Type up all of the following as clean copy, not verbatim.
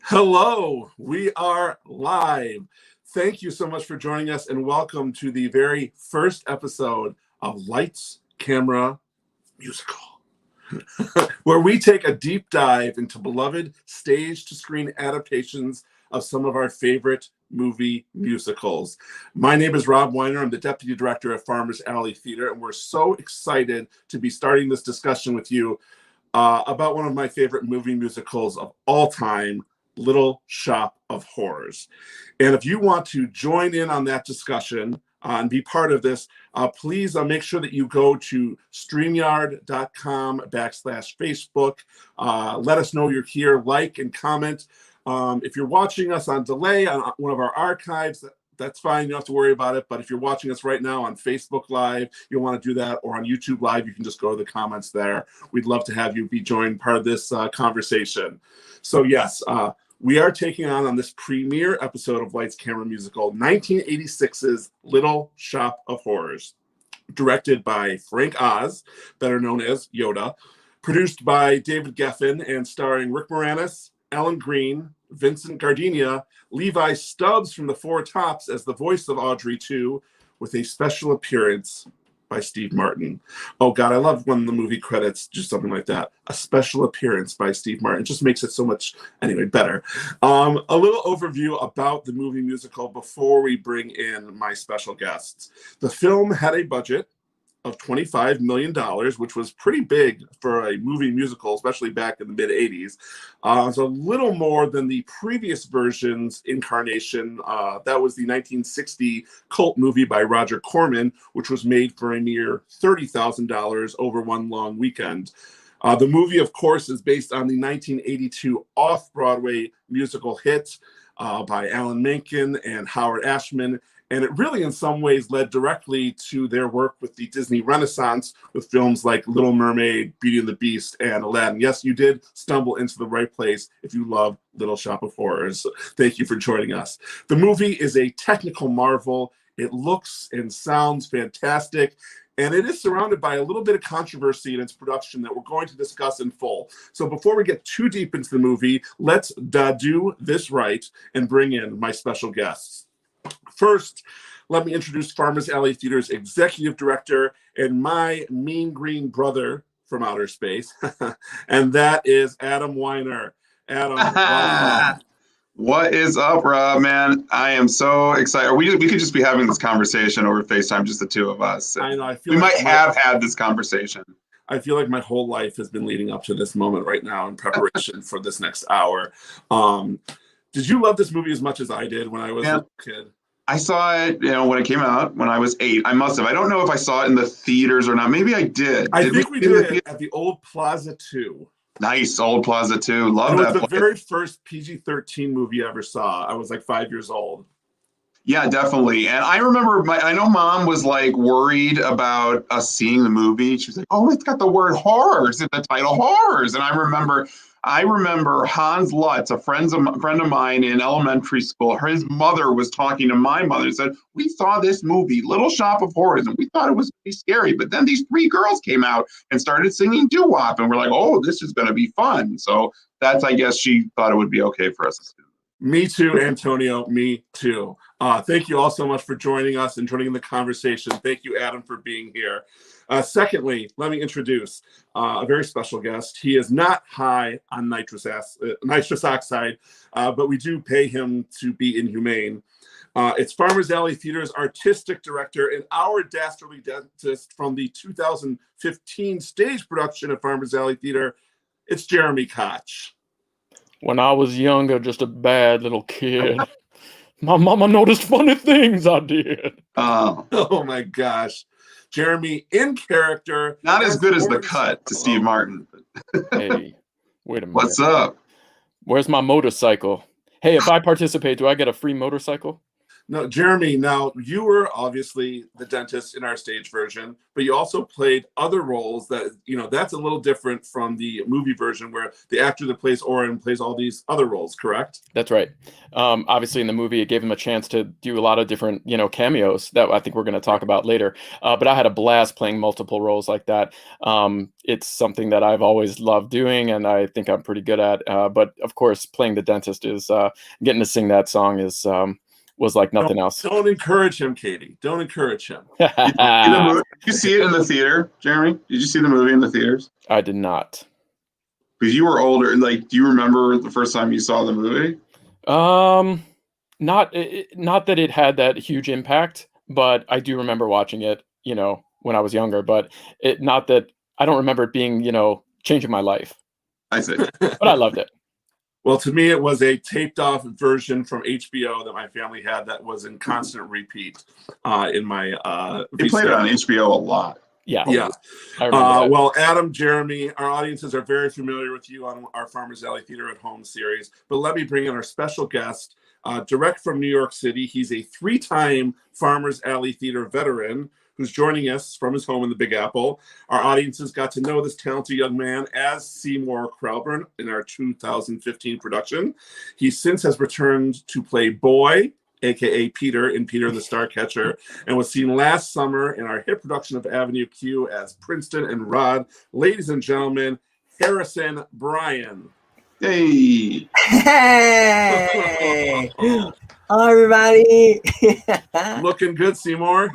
Hello, we are live. Thank you so much for joining us and welcome to the very first episode of Lights, Camera, Musical, where we take a deep dive into beloved stage-to-screen adaptations of some of our favorite movie musicals. My name is Rob Weiner. I'm the Deputy Director at Farmers Alley Theater, and we're so excited to be starting this discussion with you about one of my favorite movie musicals of all time, Little Shop of Horrors. And if you want to join in on that discussion and be part of this, please make sure that you go to streamyard.com/Facebook. Let us know you're here, like and comment. If you're watching us on delay on one of our archives, that's fine. You don't have to worry about it. But if you're watching us right now on Facebook Live, you'll want to do that, or on YouTube Live, you can just go to the comments there. We'd love to have you be joined part of this conversation. So yes, we are taking on this premiere episode of Lights, Camera, Musical, 1986's Little Shop of Horrors, directed by Frank Oz, better known as Yoda, produced by David Geffen, and starring Rick Moranis, Ellen Greene, Vincent Gardenia, Levi Stubbs from the Four Tops as the voice of Audrey 2, with a special appearance by Steve Martin. Oh God, I love when the movie credits do something like that. A special appearance by Steve Martin. It just makes it so much, anyway, better. A little overview about the movie musical before we bring in my special guests. The film had a budget of $25 million, which was pretty big for a movie musical, especially back in the mid-'80s. It's a little more than the previous version's incarnation. That was the 1960 cult movie by Roger Corman, which was made for a mere $30,000 over one long weekend. The movie, of course, is based on the 1982 off-Broadway musical hit by Alan Menken and Howard Ashman. And it really, in some ways, led directly to their work with the Disney Renaissance with films like Little Mermaid, Beauty and the Beast, and Aladdin. Yes, you did stumble into the right place if you love Little Shop of Horrors. Thank you for joining us. The movie is a technical marvel. It looks and sounds fantastic. And it is surrounded by a little bit of controversy in its production that we're going to discuss in full. So before we get too deep into the movie, let's do this right and bring in my special guests. First, let me introduce Farmers Alley Theater's executive director and my mean green brother from outer space, and that is Adam Weiner. Adam, welcome. What is up, Rob, man? I am so excited. We could just be having this conversation over FaceTime, just the two of us. I know. I feel we like might have had this conversation. I feel like my whole life has been leading up to this moment right now in preparation for this next hour. Did you love this movie as much as I did when I was a kid? I saw it, when it came out when I was 8. I must have. I don't know if I saw it in the theaters or not. Maybe I did. I think we did at the old Plaza 2. Nice, old Plaza 2. Love that. It was the very first PG-13 movie I ever saw. I was like 5 years old. Yeah, definitely. And I remember, I know Mom was like worried about us seeing the movie. She was like, "Oh, it's got the word horrors in the title, horrors." And I remember Hans Lutz, a friend of mine in elementary school. His mother was talking to my mother and said, "We saw this movie, Little Shop of Horrors, and we thought it was pretty scary. But then these 3 girls came out and started singing doo-wop, and we're like, oh, this is going to be fun." So that's, I guess, she thought it would be okay for us to do. Me too, Antonio. Me too. Thank you all so much for joining us and joining the conversation. Thank you, Adam, for being here. Secondly, let me introduce a very special guest. He is not high on nitrous oxide, but we do pay him to be inhumane. It's Farmers Alley Theater's artistic director and our dastardly dentist from the 2015 stage production of Farmers Alley Theater. It's Jeremy Koch. When I was younger, just a bad little kid, my mama noticed funny things I did. Oh my gosh. Jeremy, in character. Not as good as the cut to Steve Martin. Hey, wait a minute. What's up? Where's my motorcycle? Hey, if I participate, do I get a free motorcycle? No, Jeremy, now you were obviously the dentist in our stage version, but you also played other roles that, that's a little different from the movie version where the actor that plays Oren plays all these other roles, correct? That's right. Obviously, in the movie, it gave him a chance to do a lot of different, cameos that I think we're going to talk about later. But I had a blast playing multiple roles like that. It's something that I've always loved doing, and I think I'm pretty good at. But of course, playing the dentist is getting to sing that song was like nothing else. Don't encourage him, Katie. Don't encourage him. Did you see it in the theater, Jeremy? Did you see the movie in the theaters? I did not. Because you were older. Like, do you remember the first time you saw the movie? Not that it had that huge impact, but I do remember watching it, when I was younger. But not that I don't remember it being, changing my life. I see. But I loved it. Well, to me, it was a taped-off version from HBO that my family had that was in constant repeat in my. They played it on HBO a lot. Yeah. Yeah. I remember that. Well, Adam, Jeremy, our audiences are very familiar with you on our Farmers Alley Theater at Home series. But let me bring in our special guest, direct from New York City. He's a 3-time Farmers Alley Theater veteran who's joining us from his home in the Big Apple. Our audiences got to know this talented young man as Seymour Krelburn in our 2015 production. He since has returned to play Boy, aka Peter, in Peter and the Starcatcher, and was seen last summer in our hit production of Avenue Q as Princeton and Rod. Ladies and gentlemen, Harrison Bryan. Hey. Hey. Hello, everybody. Looking good, Seymour.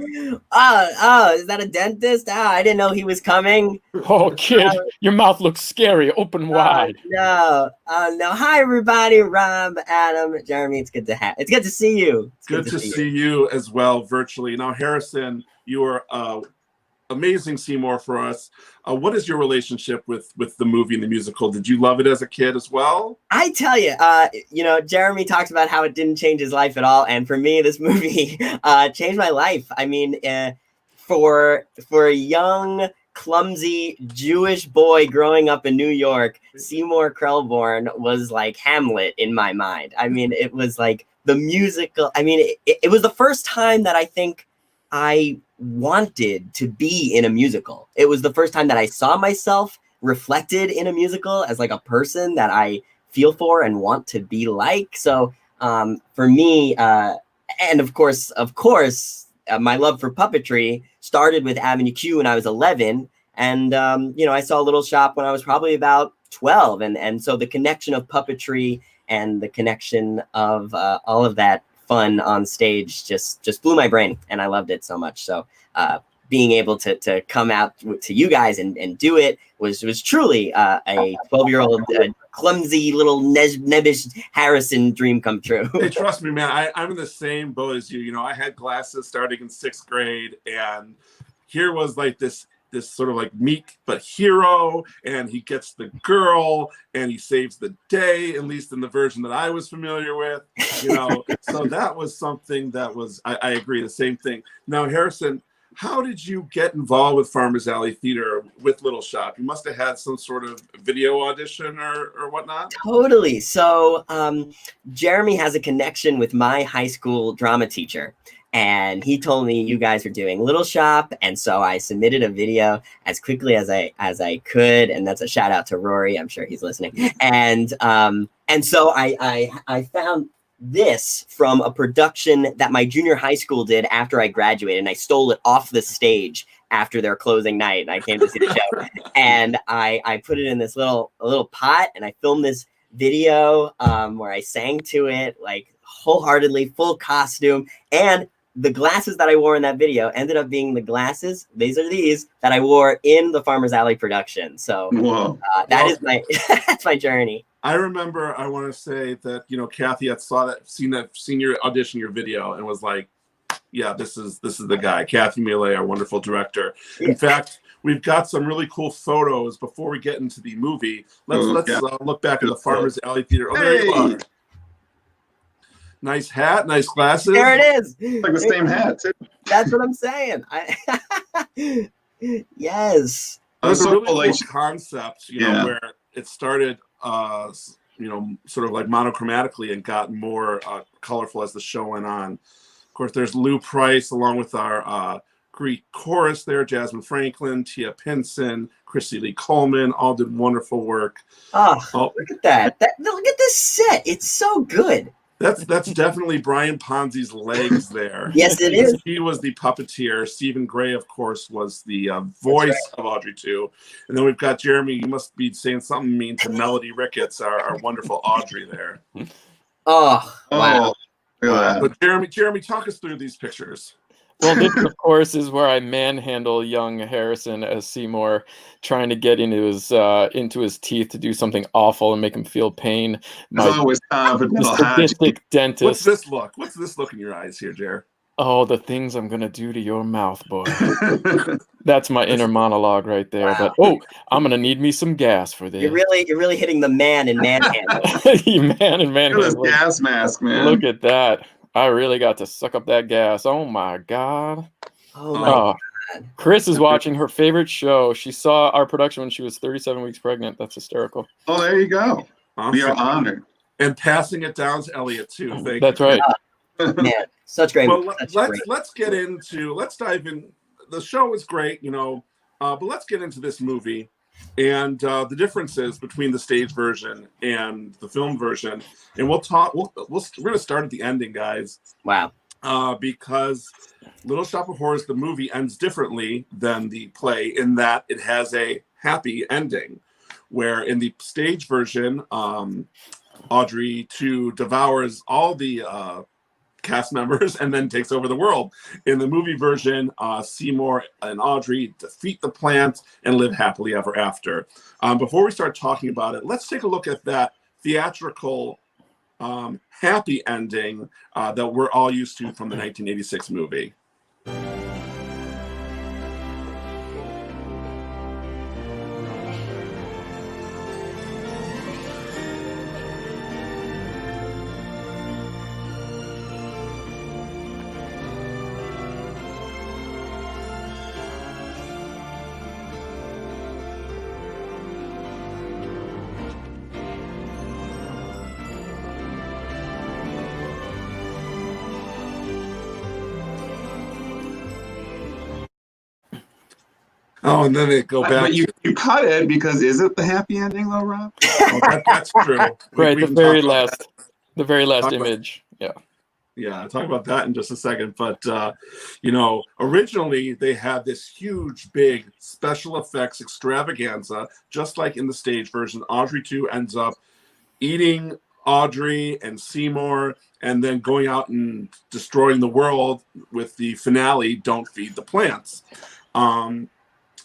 Oh, is that a dentist? I didn't know he was coming. Oh, kid, your mouth looks scary. Open wide. No. Hi, everybody. Rob, Adam, Jeremy. It's good to see you. It's Good to see you as well, virtually. Now, Harrison, you are amazing Seymour for us. What is your relationship with the movie and the musical? Did you love it as a kid as well? I tell you, Jeremy talks about how it didn't change his life at all, and for me, this movie changed my life. I mean, for a young, clumsy Jewish boy growing up in New York, Seymour Krelburn was like Hamlet in my mind. I mean, it was like the musical. I mean, it was the first time that I think I wanted to be in a musical. It was the first time that I saw myself reflected in a musical as like a person that I feel for and want to be like. So for me, and of course, my love for puppetry started with Avenue Q when I was 11. And, I saw Little Shop when I was probably about 12. And so the connection of puppetry and the connection of all of that fun on stage just blew my brain, and I loved it so much. So being able to come out to you guys and do it was truly a 12-year-old clumsy little nebbish Harrison dream come true. Hey, trust me, man, I'm in the same boat as you. I had glasses starting in 6th grade, and here was like this sort of like meek but hero, and he gets the girl and he saves the day, at least in the version that I was familiar with, so that was something that was, I agree, the same thing. Now, Harrison, how did you get involved with Farmers Alley Theater with Little Shop? You must have had some sort of video audition or whatnot. Totally. So Jeremy has a connection with my high school drama teacher. And he told me you guys are doing Little Shop, and so I submitted a video as quickly as I could, and that's a shout out to Rory. I'm sure he's listening. And so I found this from a production that my junior high school did after I graduated, and I stole it off the stage after their closing night, and I came to see the show. And I put it in this little pot, and I filmed this video where I sang to it like wholeheartedly, full costume, and the glasses that I wore in that video ended up being the glasses. These are these that I wore in the Farmers Alley production. So is that's my journey. I remember, I want to say that, Kathy had seen your audition, your video, and was like, yeah, this is the guy, Kathy Millet, our wonderful director. In fact, we've got some really cool photos before we get into the movie. Let's look back at the Farmers Alley Theater. Oh, there you are. Nice hat, nice glasses. There it is. Like the same hat, too. That's what I'm saying. Yes. There's a really cool concept, where it started, sort of like monochromatically and got more colorful as the show went on. course, there's Lou Price along with our Greek chorus there, Jasmine Franklin, Tia Pinson, Chrissy Lee Coleman, all did wonderful work. Oh, look at that. Look at this set. It's so good. That's definitely Brian Ponzi's legs there. Yes, it is. He was the puppeteer. Stephen Gray, of course, was the voice of Audrey 2. And then we've got Jeremy. You must be saying something mean to Melody Ricketts, our wonderful Audrey there. Oh, wow. But Jeremy, talk us through these pictures. Well, this, of course, is where I manhandle young Harrison as Seymour, trying to get into his teeth to do something awful and make him feel pain. There's always time for the sadistic dentist. What's this look? What's this look in your eyes here, Jer? Oh, the things I'm gonna do to your mouth, boy. That's my inner monologue right there. Wow. But I'm gonna need me some gas for this. You're really hitting the man in manhandle. Man and man. Look at this gas mask, man. Look at that. I really got to suck up that gas. Oh my God. Oh my God. Chris is watching her favorite show. She saw our production when she was 37 weeks pregnant. That's hysterical. Oh, there you go. Awesome. We are honored. And passing it down to Elliot too. That's right. Man, such great. Well, let's dive in. The show is great, but let's get into this movie and the differences between the stage version and the film version. And we're going to start at the ending, guys. Wow. Because Little Shop of Horrors, the movie, ends differently than the play in that it has a happy ending, where in the stage version, Audrey 2 devours all the cast members and then takes over the world. In the movie version, Seymour and Audrey defeat the plant and live happily ever after. Before we start talking about it, let's take a look at that theatrical happy ending that we're all used to from the 1986 movie. Oh, and then they go back. But you cut it because is it the happy ending though, Rob? Oh, that's true. Right, the very last image. Yeah, talk about that in just a second. But, originally they had this huge, big special effects extravaganza, just like in the stage version. Audrey 2 ends up eating Audrey and Seymour and then going out and destroying the world with the finale, Don't Feed the Plants.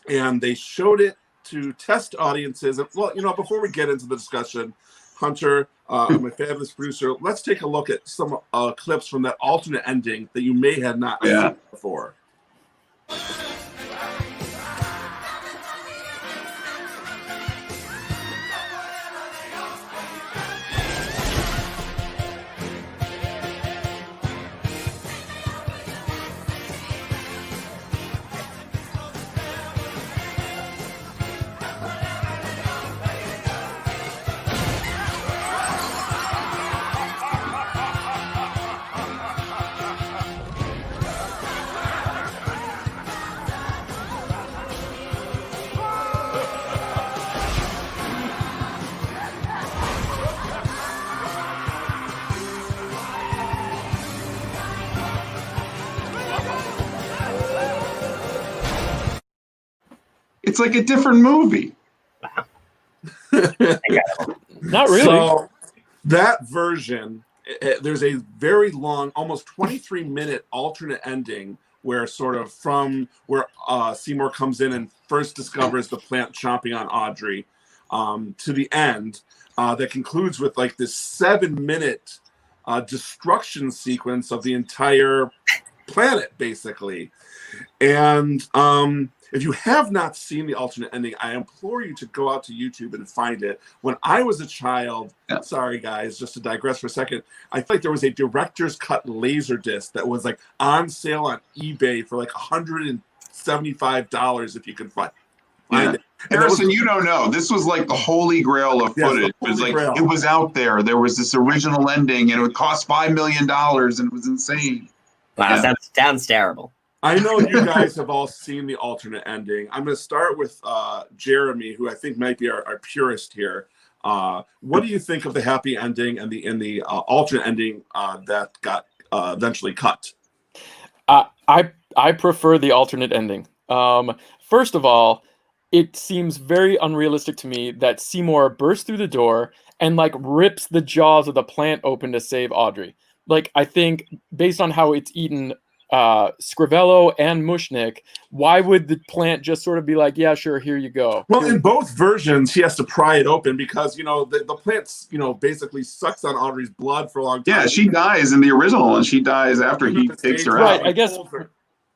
And they showed it to test audiences. Well, before we get into the discussion, Hunter, my fabulous producer, let's take a look at some clips from that alternate ending that you may have not seen before. It's like a different movie. Not really. So that version, there's a very long, almost 23-minute alternate ending where sort of from where Seymour comes in and first discovers the plant chomping on Audrey to the end that concludes with like this 7-minute destruction sequence of the entire planet, basically. And if you have not seen the alternate ending, I implore you to go out to YouTube and find it. When I was a child, sorry guys, just to digress for a second, I feel like there was a director's cut laser disc that was like on sale on eBay for like $175 if you could find it. Harrison, you don't know. This was like the holy grail of footage. It was like it was out there. There was this original ending, and it would cost $5 million, and it was insane. Wow, Yeah. sounds terrible. I know you guys have all seen the alternate ending. I'm going to start with Jeremy, who I think might be our purist here. What do you think of the happy ending and the alternate ending that got eventually cut? I prefer the alternate ending. First of all, it seems very unrealistic to me that Seymour bursts through the door and like rips the jaws of the plant open to save Audrey. Like, I think based on how it's eaten Scrivello and Mushnick, why would the plant just sort of be like, yeah, sure, here you go? Well, in both versions, he has to pry it open because, the plant, basically sucks on Audrey's blood for a long time. Yeah, she dies in the original, and she dies after he takes her Right, out. I guess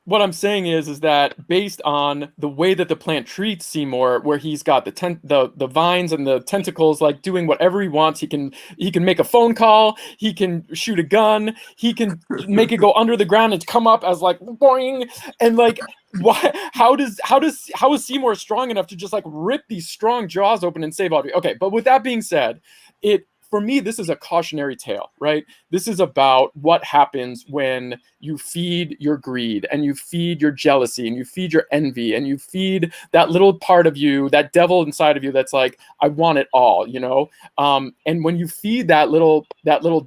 what I'm saying is that based on the way that the plant treats Seymour, where he's got the vines and the tentacles, like doing whatever he wants, he can make a phone call, he can shoot a gun, he can make it go under the ground and come up as like boing, and like why? How is Seymour strong enough to just like rip these strong jaws open and save Audrey? Okay, but with that being said, for me, this is a cautionary tale, right? This is about what happens when you feed your greed and you feed your jealousy and you feed your envy and you feed that little part of you, that devil inside of you that's like, I want it all, and when you feed that little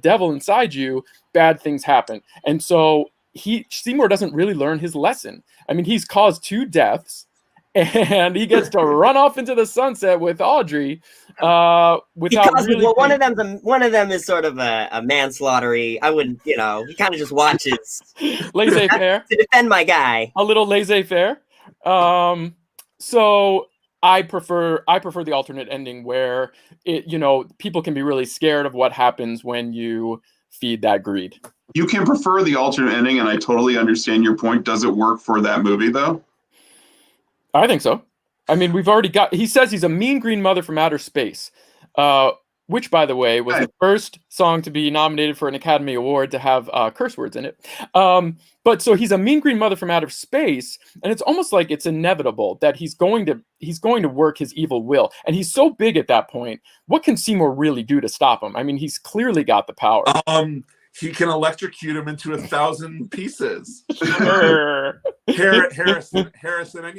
devil inside you, bad things happen. And so Seymour doesn't really learn his lesson. I mean, he's caused 2 deaths, and he gets to run off into the sunset with Audrey without really. Well, one of them is sort of a manslaughtery. I wouldn't, he kind of just watches. Laissez-faire. To defend my guy. A little laissez-faire. So I prefer the alternate ending where people can be really scared of what happens when you feed that greed. You can prefer the alternate ending, and I totally understand your point. Does it work for that movie, though? I think so. I mean, he says he's a mean green mother from outer space, which, by the way, was the first song to be nominated for an Academy Award to have curse words in it. But so he's a mean green mother from outer space, and it's almost like it's inevitable that he's going to work his evil will. And he's so big at that point. What can Seymour really do to stop him? I mean, he's clearly got the power. He can electrocute him into 1,000 pieces. Sure. Harrison,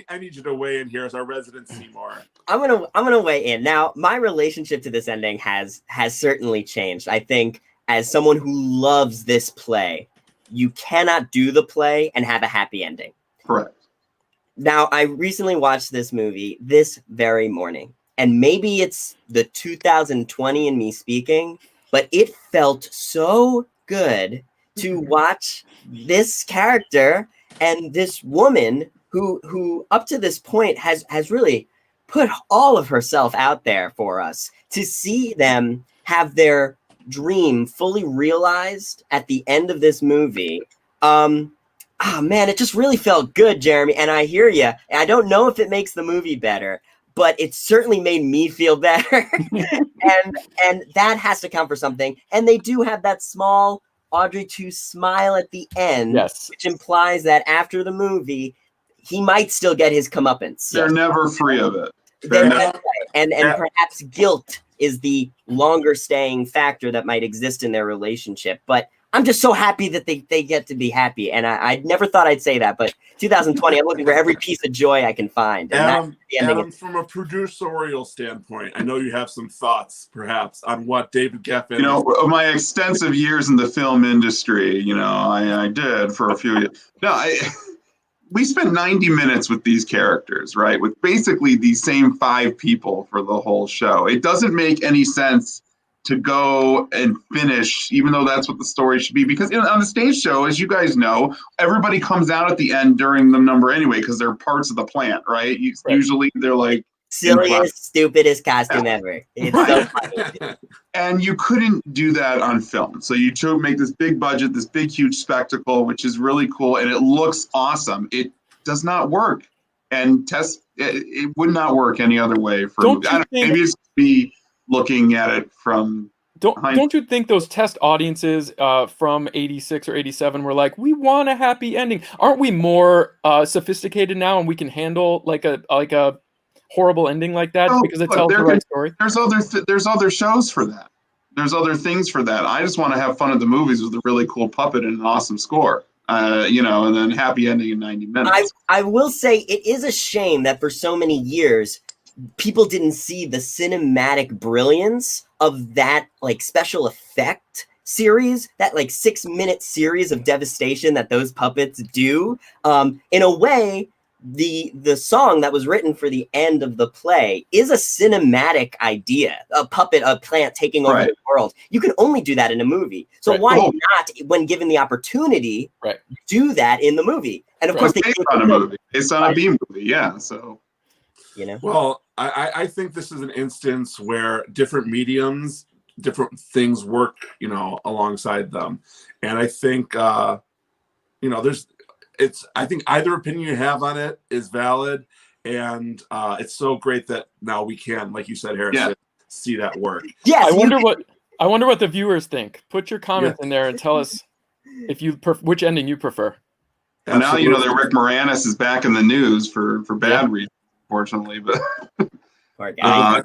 I need you to weigh in here as our resident Seymour. I'm gonna weigh in. Now, my relationship to this ending has certainly changed. I think as someone who loves this play, you cannot do the play and have a happy ending. Correct. Now, I recently watched this movie this very morning, and maybe it's the 2020 in me speaking, but it felt so good to watch this character and this woman who up to this point has really put all of herself out there for us, to see them have their dream fully realized at the end of this movie. Man, it just really felt good, Jeremy. And I hear you. I don't know if it makes the movie better, but it certainly made me feel better. and that has to count for something. And they do have that small Audrey 2 smile at the end, yes, which implies that after the movie, he might still get his comeuppance. They're never free of it. And perhaps guilt is the longer staying factor that might exist in their relationship. But I'm just so happy that they get to be happy. And I never thought I'd say that, but 2020, I'm looking for every piece of joy I can find. And Adam, from a producerial standpoint, I know you have some thoughts, perhaps, on what David Geffen... my extensive years in the film industry, I did for a few years. No, we spent 90 minutes with these characters, right? With basically these same 5 people for the whole show. It doesn't make any sense to go and finish, even though that's what the story should be. Because on the stage show, as you guys know, everybody comes out at the end during the number anyway, because they're parts of the plant, right? Usually they're like... silliest, stupidest costume ever. It's so funny. And you couldn't do that on film. So you make this big budget, this big, huge spectacle, which is really cool. And it looks awesome. It does not work. And it would not work any other way. Maybe it's me looking at it from... Don't you think those test audiences from 86 or 87 were like, we want a happy ending? Aren't we more sophisticated now, and we can handle like a horrible ending like that because it tells the right story? There's other shows for that. There's other things for that. I just want to have fun at the movies with a really cool puppet and an awesome score. and then happy ending in 90 minutes. I will say it is a shame that for so many years people didn't see the cinematic brilliance of that like special effect series, that like 6-minute series of devastation that those puppets do. In a way, the song that was written for the end of the play is a cinematic idea, a plant taking over the world. You can only do that in a movie. So why not, when given the opportunity, do that in the movie? And of course, based on a movie. It's on a B movie, yeah. So, well, I think this is an instance where different mediums, different things work, alongside them, and I think, I think either opinion you have on it is valid, and it's so great that now we can, like you said, Harrison, see that work. Yes, I wonder what the viewers think. Put your comments in there and tell us if you which ending you prefer. And now that Rick Moranis is back in the news for bad reasons, unfortunately, but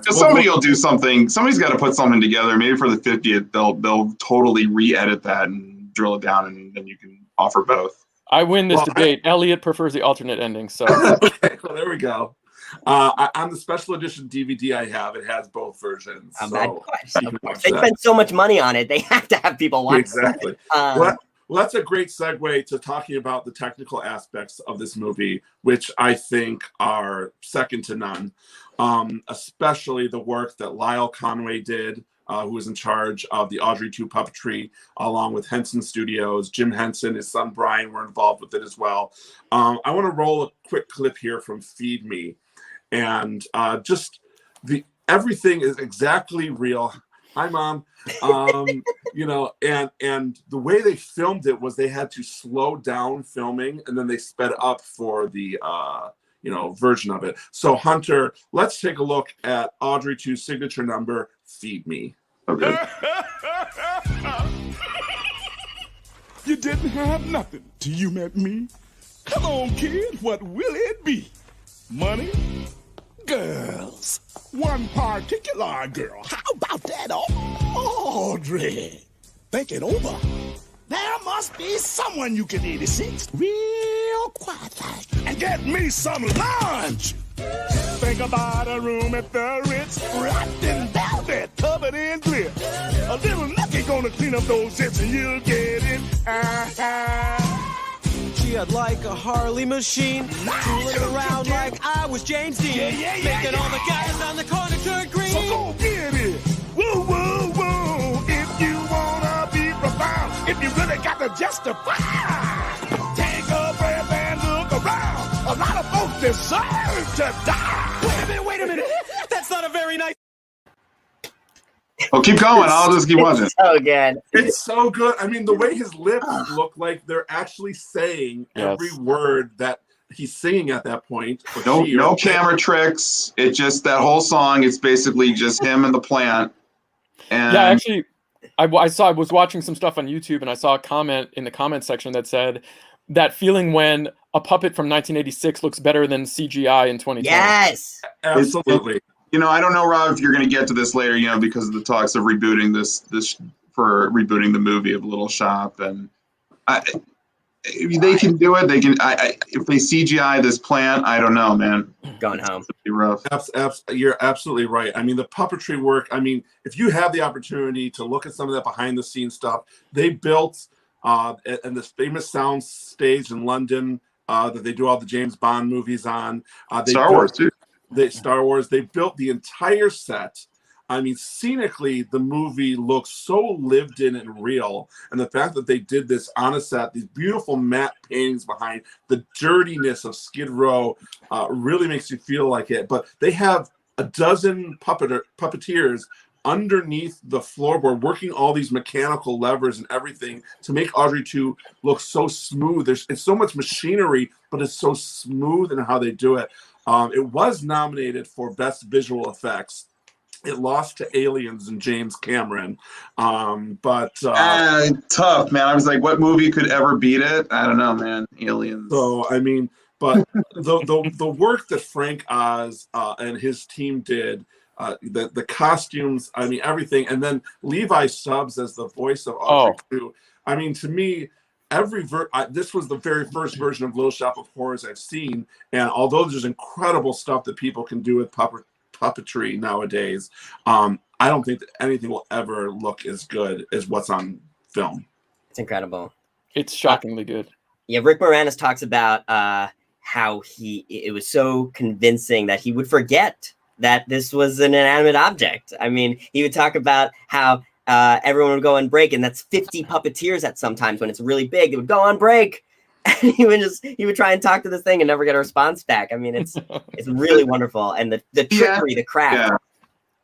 somebody will do something. Somebody's got to put something together. Maybe for the 50th, they'll totally re-edit that and drill it down, and then you can offer both. I win this debate. Elliot prefers the alternate ending, so okay, well, there we go. On the special edition DVD I have, it has both versions. Of course. They spent so much money on it; they have to have people watch. Exactly. Well, that's a great segue to talking about the technical aspects of this movie, which I think are second to none. Especially the work that Lyle Conway did, who was in charge of the Audrey 2 puppetry, along with Henson Studios. Jim Henson, his son Bryan, were involved with it as well. I want to roll a quick clip here from Feed Me, and everything is exactly real. Hi, Mom. And the way they filmed it was they had to slow down filming, and then they sped up for the version of it. So Hunter, let's take a look at Audrey 2's signature number, Feed Me. Okay. You didn't have nothing till you met me. Come on, kid, what will it be? Money? Girls. One particular girl. How about that, Audrey? Think it over. There must be someone you can 86 real quiet like and get me some lunch. Think about a room at the Ritz, wrapped in velvet, covered in glitter. A little lucky gonna clean up those zips and you'll get it. She had like a Harley machine, tooling around like I was James Dean, making all the guys on the corner turn green. So go get it. Woo, woo, woo. If you wanna be profound, if you really got to justify, take a breath and look around. A lot of folks deserve to die. Wait a minute. That's not a very nice. Well, keep going. I'll just keep watching. So good. It's so good. I mean, the way his lips look like they're actually saying every word that he's singing at that point. No camera tricks. It's just that whole song. It's basically just him and the plant. And yeah, actually, I was watching some stuff on YouTube, and I saw a comment in the comment section that said that feeling when a puppet from 1986 looks better than CGI in 2020. Yes, absolutely. I don't know, Rob, if you're going to get to this later, because of the talks of rebooting for rebooting the movie of Little Shop, and they can do it. They can. If they CGI this plant, I don't know, man. Going home. It'd be rough. You're absolutely right. I mean, the puppetry work. I mean, if you have the opportunity to look at some of that behind the scenes stuff, they built and this famous sound stage in London that they do all the James Bond movies on. Star Wars too. Star Wars. They built the entire set. I mean, scenically, the movie looks so lived in and real. And the fact that they did this on a set, these beautiful matte paintings behind the dirtiness of Skid Row really makes you feel like it. But they have a dozen puppeteers underneath the floorboard working all these mechanical levers and everything to make Audrey 2 look so smooth. It's so much machinery, but it's so smooth in how they do it. It was nominated for Best Visual Effects. It lost to Aliens and James Cameron. But tough, man. I was like, what movie could ever beat it? I don't know, man. Aliens. So, I mean, but the work that Frank Oz and his team did, the costumes, I mean, everything. And then Levi Stubbs as the voice of Audrey 2. I mean, to me, this was the very first version of Little Shop of Horrors I've seen, and although there's incredible stuff that people can do with puppetry nowadays, I don't think that anything will ever look as good as what's on film. It's incredible. It's shockingly good. Yeah, Rick Moranis talks about how it was so convincing that he would forget that this was an inanimate object. I mean, he would talk about how everyone would go on break, and that's 50 puppeteers at sometimes when it's really big. They would go on break, and he would try and talk to this thing and never get a response back. I mean, it's really wonderful, and the trickery, the craft.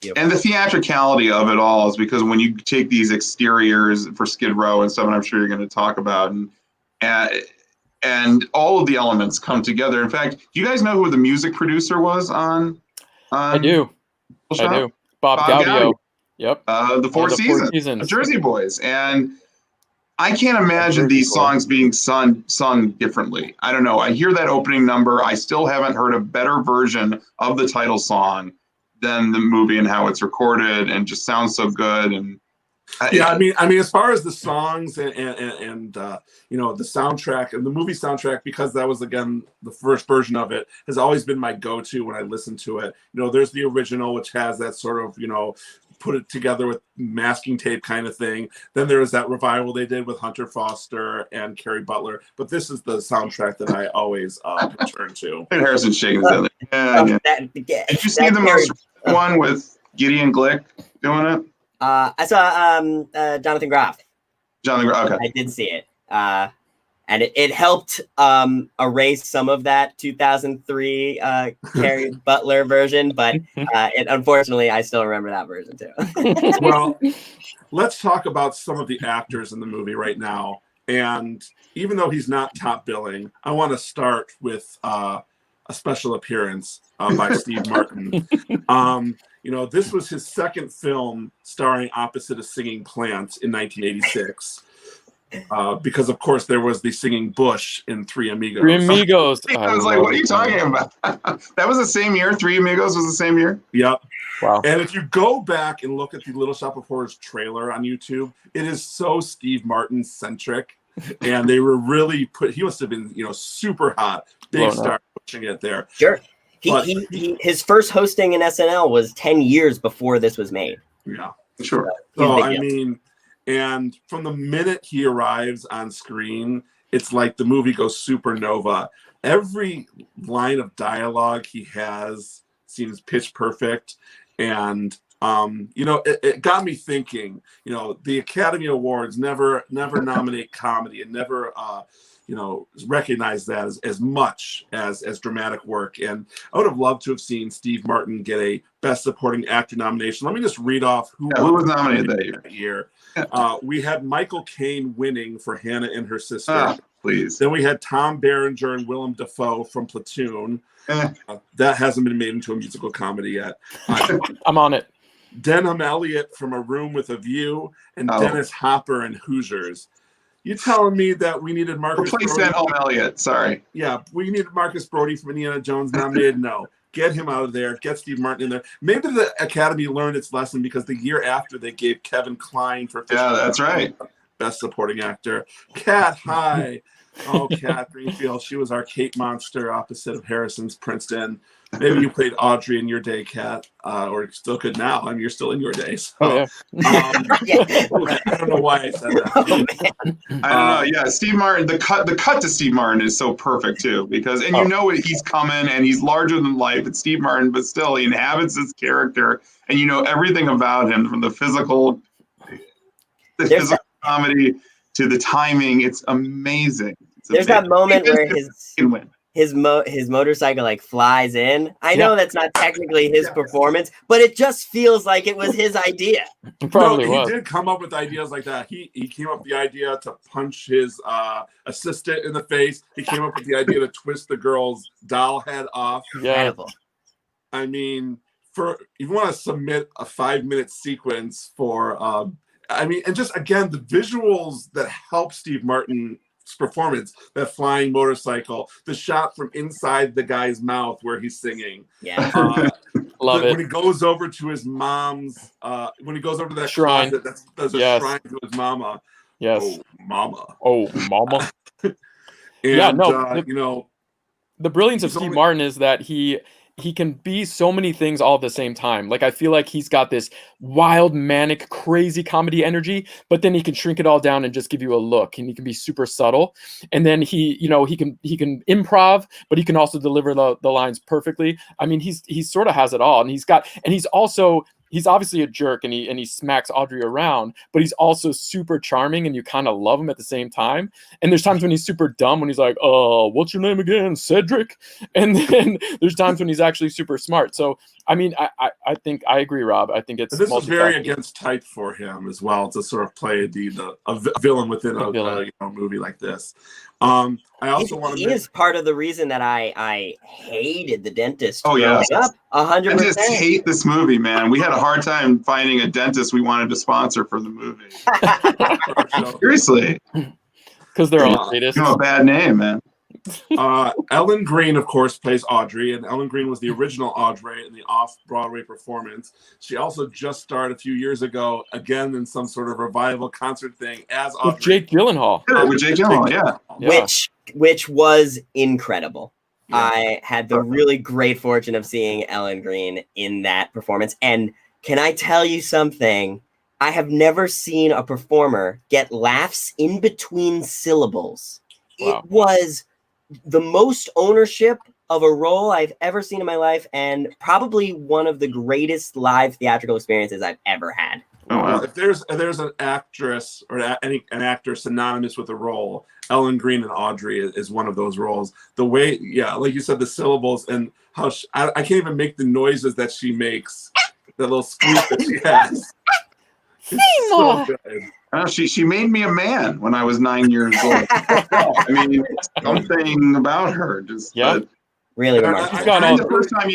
Yeah. And the theatricality of it all is because when you take these exteriors for Skid Row and stuff, and I'm sure you're going to talk about, and all of the elements come together. In fact, do you guys know who the music producer was on I do. Bob Gaudio. Yep. The Four Seasons. The Jersey Boys. And I can't imagine these songs being sung differently. I don't know. I hear that opening number. I still haven't heard a better version of the title song than the movie and how it's recorded, and just sounds so good. And I mean, as far as the songs and the soundtrack and the movie soundtrack, because that was again the first version of it, has always been my go-to when I listen to it. There's the original, which has that sort of put it together with masking tape kind of thing. Then there was that revival they did with Hunter Foster and Carrie Butler. But this is the soundtrack that I always return to. And Harrison's shaking his head. Yeah. Did you see the most one with Gideon Glick doing it? I saw Jonathan Groff. Okay. I did see it. And it helped erase some of that 2003 Carrie Butler version, but unfortunately, I still remember that version too. Well, let's talk about some of the actors in the movie right now. And even though he's not top billing, I want to start with a special appearance by Steve Martin. This was his second film starring opposite a singing plant in 1986. Because of course there was the singing bush in Three Amigos. Three Amigos. I was like, what are you talking about? That was the same year. Three Amigos was the same year. Yep. Wow. And if you go back and look at the Little Shop of Horrors trailer on YouTube, it is so Steve Martin centric. And they were really he must have been, super hot. Big star pushing it there. Sure. His first hosting in SNL was 10 years before this was made. Yeah. Sure. And from the minute he arrives on screen, it's like the movie goes supernova. Every line of dialogue he has seems pitch perfect. And, it got me thinking, the Academy Awards never nominate comedy and never, recognize that as much as dramatic work. And I would have loved to have seen Steve Martin get a Best Supporting Actor nomination. Let me just read off who was nominated that year. We had Michael Caine winning for Hannah and Her Sister. Please. Then we had Tom Berenger and Willem Dafoe from Platoon. That hasn't been made into a musical comedy yet. I'm on it. Denham Elliott from A Room with a View, and Dennis Hopper in Hoosiers. You telling me that we needed Marcus Replace Brody? Denham Elliott, sorry. Yeah, we needed Marcus Brody from Indiana Jones nominated? No. Get him out of there. Get Steve Martin in there. Maybe the Academy learned its lesson because the year after they gave Kevin Kline for that's right. Best Supporting Actor. Kat High. Oh, Kat Greenfield. She was our Kate Monster opposite of Harrison's Princeton. Maybe you played Audrey in your day, Kat, or still could now. I mean, you're still in your days. So, I don't know why I said that. I don't know. Yeah, Steve Martin. The cut to Steve Martin is so perfect too, because he's coming and he's larger than life. It's Steve Martin, but still he inhabits his character, and you know everything about him from the physical comedy to the timing. It's amazing. There's that moment where his motorcycle like flies in. I know that's not technically his performance, but it just feels like it was his idea. It probably was. He did come up with ideas like that. He came up with the idea to punch his assistant in the face. He came up with the idea to twist the girl's doll head off. Yeah. I mean, if you want to submit a 5-minute sequence for, and just again, the visuals that help Steve Martin's performance, that flying motorcycle, the shot from inside the guy's mouth where he's singing. Yeah. Love it. When he goes over to his mom's, when he goes over to that shrine, closet, there's a shrine to his mama. Yes. Oh, mama. Oh, mama. And, Yeah, no, you know, the brilliance of he's Steve only- Martin is that he can be so many things all at the same time. Like I feel like he's got this wild, manic, crazy comedy energy, but then he can shrink it all down and just give you a look, and he can be super subtle. And then he can improv, but he can also deliver the lines perfectly. I mean, he sort of has it all, and he's obviously a jerk, and he smacks Audrey around, but he's also super charming, and you kind of love him at the same time. And there's times when he's super dumb, when he's like, what's your name again, Cedric? And then there's times when he's actually super smart. So I mean, I think I agree, Rob. I think it's this is very against type for him as well, to sort of play a villain within a movie like this. I also want to. He is part of the reason that I hated The Dentist. Oh yeah, 100%. Dentists hate this movie, man. We had a hard time finding a dentist we wanted to sponsor for the movie. Seriously, because they're all greatest. You know, a bad name, man. Ellen Greene, of course, plays Audrey, and Ellen Greene was the original Audrey in the off-Broadway performance. She also just starred a few years ago, again in some sort of revival concert thing as Audrey. With Jake Gyllenhaal. Yeah, with Jake Gyllenhaal, yeah. Which was incredible. Yeah. I had the really great fortune of seeing Ellen Greene in that performance. And can I tell you something? I have never seen a performer get laughs in between syllables. Wow. It was the most ownership of a role I've ever seen in my life, and probably one of the greatest live theatrical experiences I've ever had. Oh, wow. If there's an actress or an actor synonymous with a role, Ellen Greene and Audrey is one of those roles. The way, like you said, the syllables and how I can't even make the noises that she makes. That little squeak that she has. Seymour. So good. She made me a man when I was 9 years old. I mean, something about her just. Really remarkable. The first time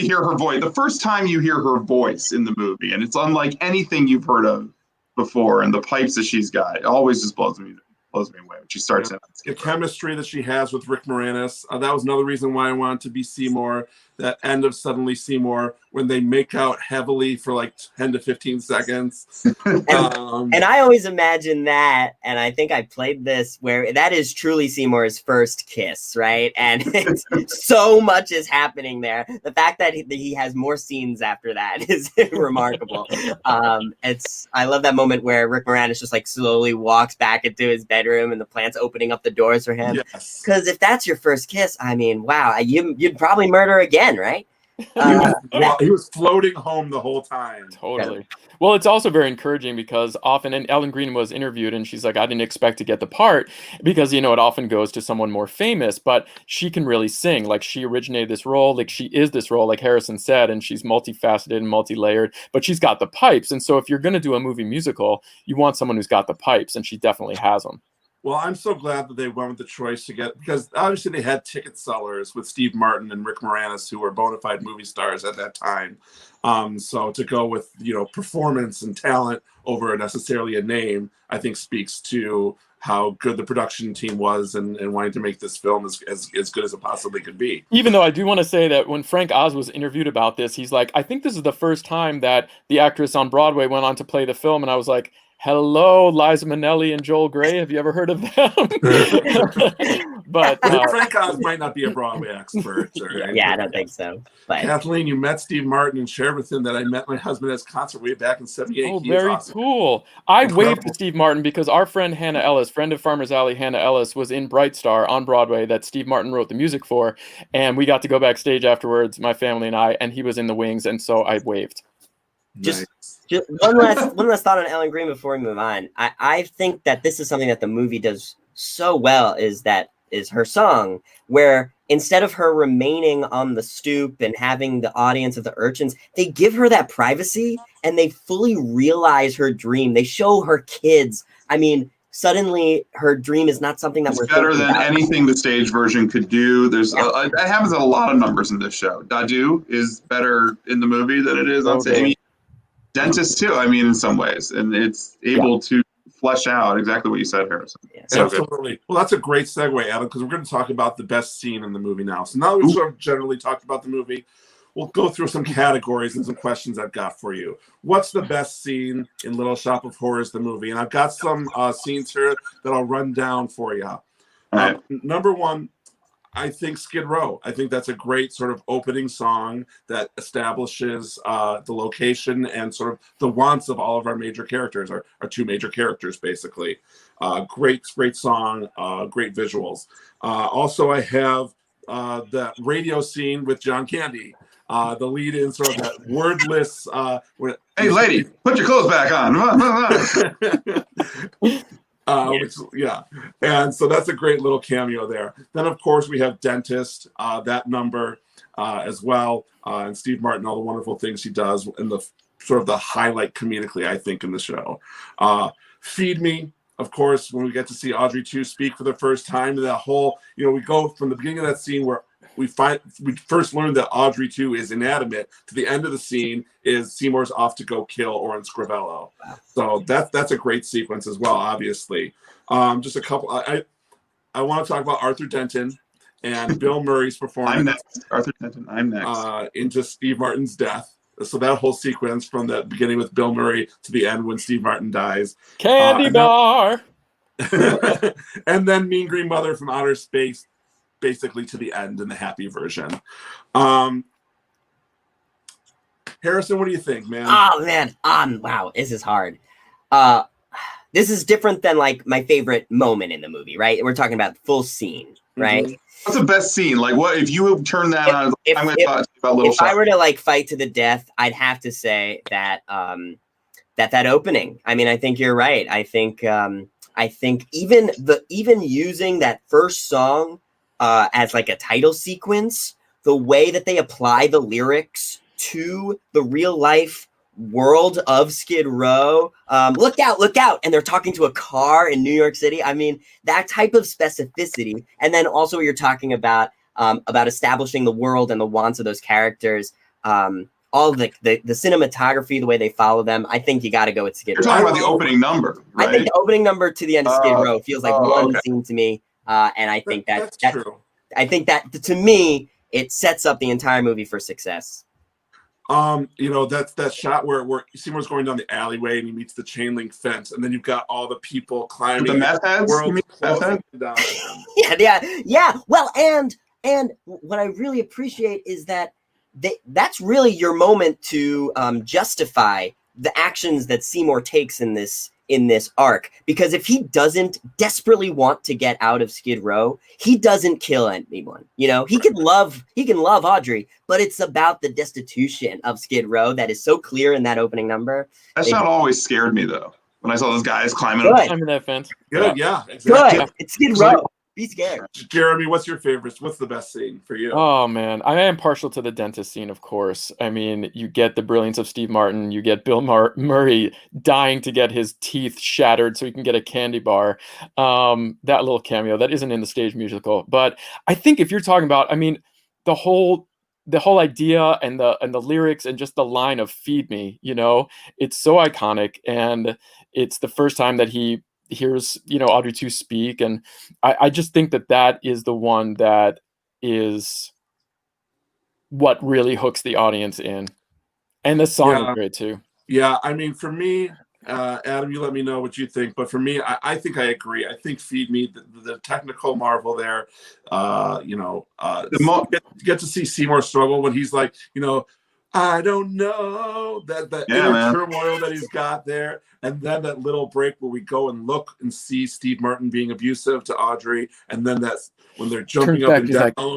you hear her voice in the movie, and it's unlike anything you've heard of before, and the pipes that she's got, it always just blows me away when she starts in. The chemistry that she has with Rick Moranis, that was another reason why I wanted to be Seymour. That end of Suddenly Seymour, when they make out heavily for like 10 to 15 seconds. And I always imagine that, and I think I played this, where that is truly Seymour's first kiss, right? And it's, so much is happening there. The fact that he has more scenes after that is remarkable. I love that moment where Rick Moranis just like slowly walks back into his bedroom and the plant's opening up the doors for him. Yes. Because if that's your first kiss, I mean, wow, you'd probably murder again, right? He was floating home the whole time. Totally. Well, it's also very encouraging because often, and Ellen Greene was interviewed and she's like, I didn't expect to get the part because, it often goes to someone more famous, but she can really sing. Like she originated this role, like she is this role, like Harrison said, and she's multifaceted and multi-layered, but she's got the pipes. And so if you're going to do a movie musical, you want someone who's got the pipes, and she definitely has them. Well, I'm so glad that they went with the choice because obviously they had ticket sellers with Steve Martin and Rick Moranis, who were bona fide movie stars at that time. So to go with, performance and talent over necessarily a name, I think speaks to how good the production team was and wanting to make this film as good as it possibly could be. Even though I do want to say that when Frank Oz was interviewed about this, he's like, I think this is the first time that the actress on Broadway went on to play the film. And I was like, hello, Liza Minnelli and Joel Grey. Have you ever heard of them? But Frank Oz might not be a Broadway expert. I don't think so. But Kathleen, you met Steve Martin and shared with him that I met my husband at his concert way back in '78. Oh, very cool. I waved to Steve Martin because our friend Hannah Ellis, friend of Farmer's Alley, Hannah Ellis, was in Bright Star on Broadway that Steve Martin wrote the music for. And we got to go backstage afterwards, my family and I, and he was in the wings. And so I waved. Just one last thought on Ellen Greene before we move on. I think that this is something that the movie does so well is her song, where instead of her remaining on the stoop and having the audience of the urchins, they give her that privacy and they fully realize her dream. They show her kids. I mean, suddenly her dream is not something that it's better than anything the stage version could do. That happens in a lot of numbers in this show. Dadu is better in the movie than it is on stage. I mean, Dentist too, I mean, in some ways, and it's able to flesh out exactly what you said, Harrison. So absolutely. Good. Well, that's a great segue, Adam, because we're going to talk about the best scene in the movie now. So now that we've sort of generally talked about the movie, we'll go through some categories and some questions I've got for you. What's the best scene in Little Shop of Horrors, the movie? And I've got some scenes here that I'll run down for you. Right. Number one, I think Skid Row. I think that's a great sort of opening song that establishes the location and sort of the wants of all of our major characters, our two major characters, basically. Great song, great visuals. Also, I have that radio scene with John Candy. The lead in sort of that wordless. Hey, lady, put your clothes back on. And so that's a great little cameo there. Then, of course, we have Dentist, that number as well, and Steve Martin, all the wonderful things he does, and the sort of the highlight comedically, I think, in the show. Feed Me, of course, when we get to see Audrey 2 speak for the first time, and that whole, we go from the beginning of that scene where we first learn that Audrey 2 is inanimate to the end of the scene is Seymour's off to go kill Orin Scrivello. Wow. So that's a great sequence as well, obviously. Just a couple. I want to talk about Arthur Denton and Bill Murray's performance. I'm next. Arthur Denton, I'm next. Into Steve Martin's death. So that whole sequence from the beginning with Bill Murray to the end when Steve Martin dies. Candy bar. And then Mean Green Mother from Outer Space, basically to the end in the happy version. Harrison, what do you think, man? Oh man, wow, this is hard. This is different than like my favorite moment in the movie, right? We're talking about full scene, right? Mm-hmm. What's the best scene? Like, what if you turn that on? I'm going to talk about Little Shop. If I were to like fight to the death, I'd have to say that that opening. I mean, I think you're right. I think even using that first song as like a title sequence, the way that they apply the lyrics to the real life world of Skid Row, look out, and they're talking to a car in New York City. I mean, that type of specificity, and then also you're talking about establishing the world and the wants of those characters, all the cinematography, the way they follow them. I think you got to go with Skid Row. You're talking about the opening number, right? I think the opening number to the end of Skid Row feels like one scene to me, and I think that's true. I think that to me it sets up the entire movie for success. That's that shot where Seymour's going down the alleyway and he meets the chain link fence, and then you've got all the people climbing. The meth heads? Yeah. Well, and what I really appreciate is that that's really your moment to justify the actions that Seymour takes in this arc, because if he doesn't desperately want to get out of Skid Row, he doesn't kill anyone. He can love Audrey, but it's about the destitution of Skid Row that is so clear in that opening number. That's not always scared me though. When I saw those guys climbing that fence. Good, yeah, exactly. Good. It's Skid Row. Be scared. Jeremy, what's your favorites? What's the best scene for you? Oh man, I am partial to the dentist scene, of course. I mean, you get the brilliance of Steve Martin, you get Bill Murray dying to get his teeth shattered so he can get a candy bar. That little cameo that isn't in the stage musical, but I think if you're talking about, I mean, the whole idea and the lyrics and just the line of "Feed Me," it's so iconic, and it's the first time that he hears Audrey 2 speak, and I just think that is the one that is what really hooks the audience in, and the song is great too. Yeah, I mean, for me, Adam, you let me know what you think, but for me, I think I agree. I think Feed Me, the technical marvel there, get to see Seymour struggle when he's like, I don't know, that inner turmoil that he's got there. And then that little break where we go and look and see Steve Martin being abusive to Audrey. And then that's when they're jumping up and down.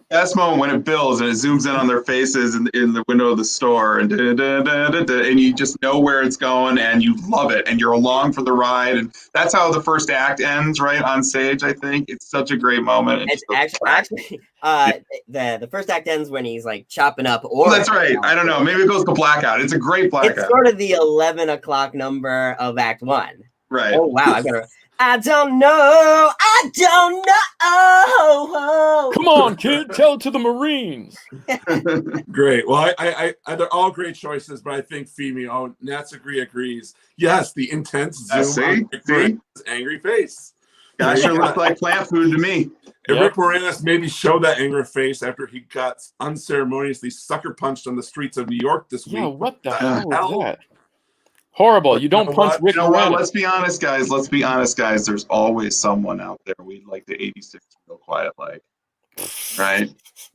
Best moment when it builds and it zooms in on their faces in the window of the store, and you just know where it's going and you love it and you're along for the ride. And that's how the first act ends, right, on stage. I think it's such a great moment. It's actually the first act ends when he's like chopping up. That's right. I don't know. Maybe it goes to blackout. It's a great blackout. It's sort of the 11 o'clock number of Act 1. Right. Oh wow! I don't know. Come on, kid, tell it to the Marines. Great. Well, I they're all great choices, but I think Feed Me. Oh, Nats agrees. Yes, the intense zoom on his angry face. That sure looked like plant food to me. And Yep. Rick Moranis maybe showed that anger face after he got unceremoniously sucker punched on the streets of New York this Yeah, week. what the Yeah. hell was that? Horrible. But You don't you know punch what? Rick You know what? Moranis. Let's be honest, guys. Let's be honest, guys. There's always someone out there we'd like the 86 real quiet like, right?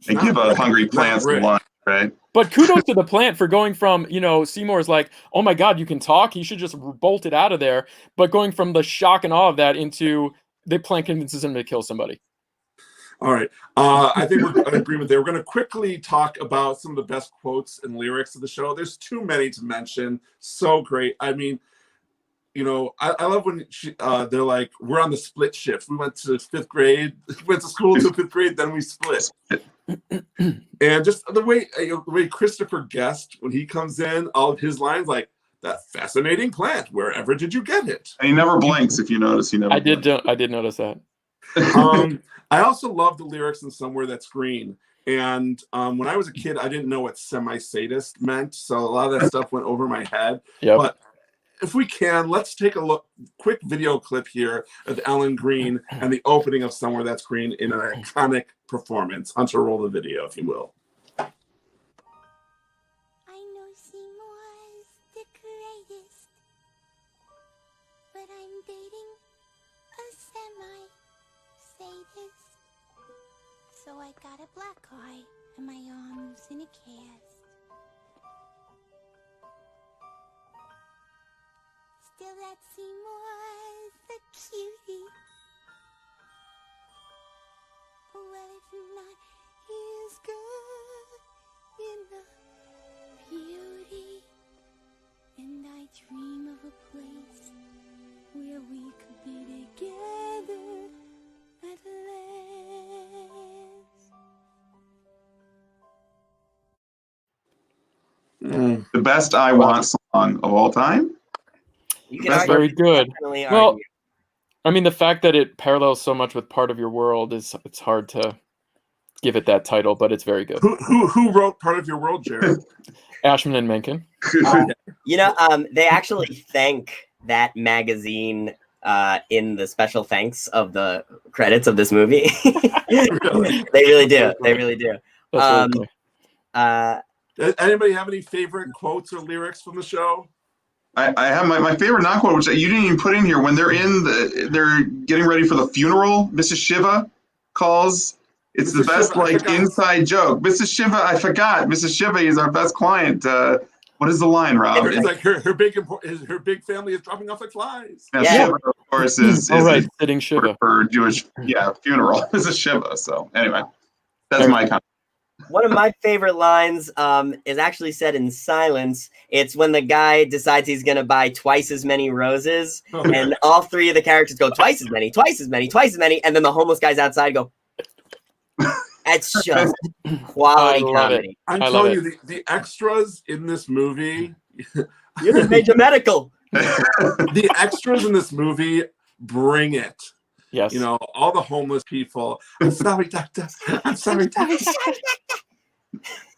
And Not give a Rick. hungry Not plant some Rick. lunch, right? But kudos to the plant for going from, Seymour's like, oh my God, you can talk. He should just bolt it out of there. But going from the shock and awe of that into the plant convinces him to kill somebody. All right. I think we're in agreement there. We're going to quickly talk about some of the best quotes and lyrics of the show. There's too many to mention. So great. I mean, I love when they're like, we're on the split shift. We went to fifth grade, went to school to fifth grade, then we split. And just the way Christopher Guest, when he comes in, all of his lines like, that fascinating plant, wherever did you get it? And he never blinks, if you notice. He never I did notice that. I also love the lyrics in Somewhere That's Green. And when I was a kid, I didn't know what semi-sadist meant. So a lot of that stuff went over my head. Yep. But if we can, let's take a quick video clip here of Ellen Greene and the opening of Somewhere That's Green in an iconic performance. Hunter, roll the video, if you will. I know Seymour's the greatest, but I'm dating a semi-sadist. So I got a black eye and my arms in a cast. Still that Seymour's the cutie. Well, if not, he's good enough beauty. And I dream of a place where we could be together at last. The best I Want song of all time. You That's argue, very good. definitely Well, argue. I mean, the fact that it parallels so much with Part of Your World it's hard to give it that title, but it's very good. Who wrote Part of Your World, Jared? Ashman and Menken. They actually thank that magazine in the special thanks of the credits of this movie. Really? They really do. They really do. That's really cool. Anybody have any favorite quotes or lyrics from the show? I have my favorite non-quote, which you didn't even put in here. When they're they're getting ready for the funeral, Mrs. Shiva calls. It's Mrs. the best Shiva, I forgot. inside joke. Mrs. Shiva, I forgot. Mrs. Shiva is our best client. What is the line, Rob? It's like her big family is dropping off like flies. Yeah, Yeah. Shiva, of course, is right, sitting Shiva. for Jewish funeral. Mrs. Shiva. So anyway, that's my comment. One of my favorite lines is actually said in silence. It's when the guy decides he's going to buy twice as many roses, and all three of the characters go, twice as many, twice as many, twice as many, and then the homeless guys outside go, it's just quality I love it. comedy. I'm I love telling it. you, the extras in this movie, You're in major medical. the extras in this movie bring it. Yes. All the homeless people. I'm sorry, doctor. I'm sorry, doctor.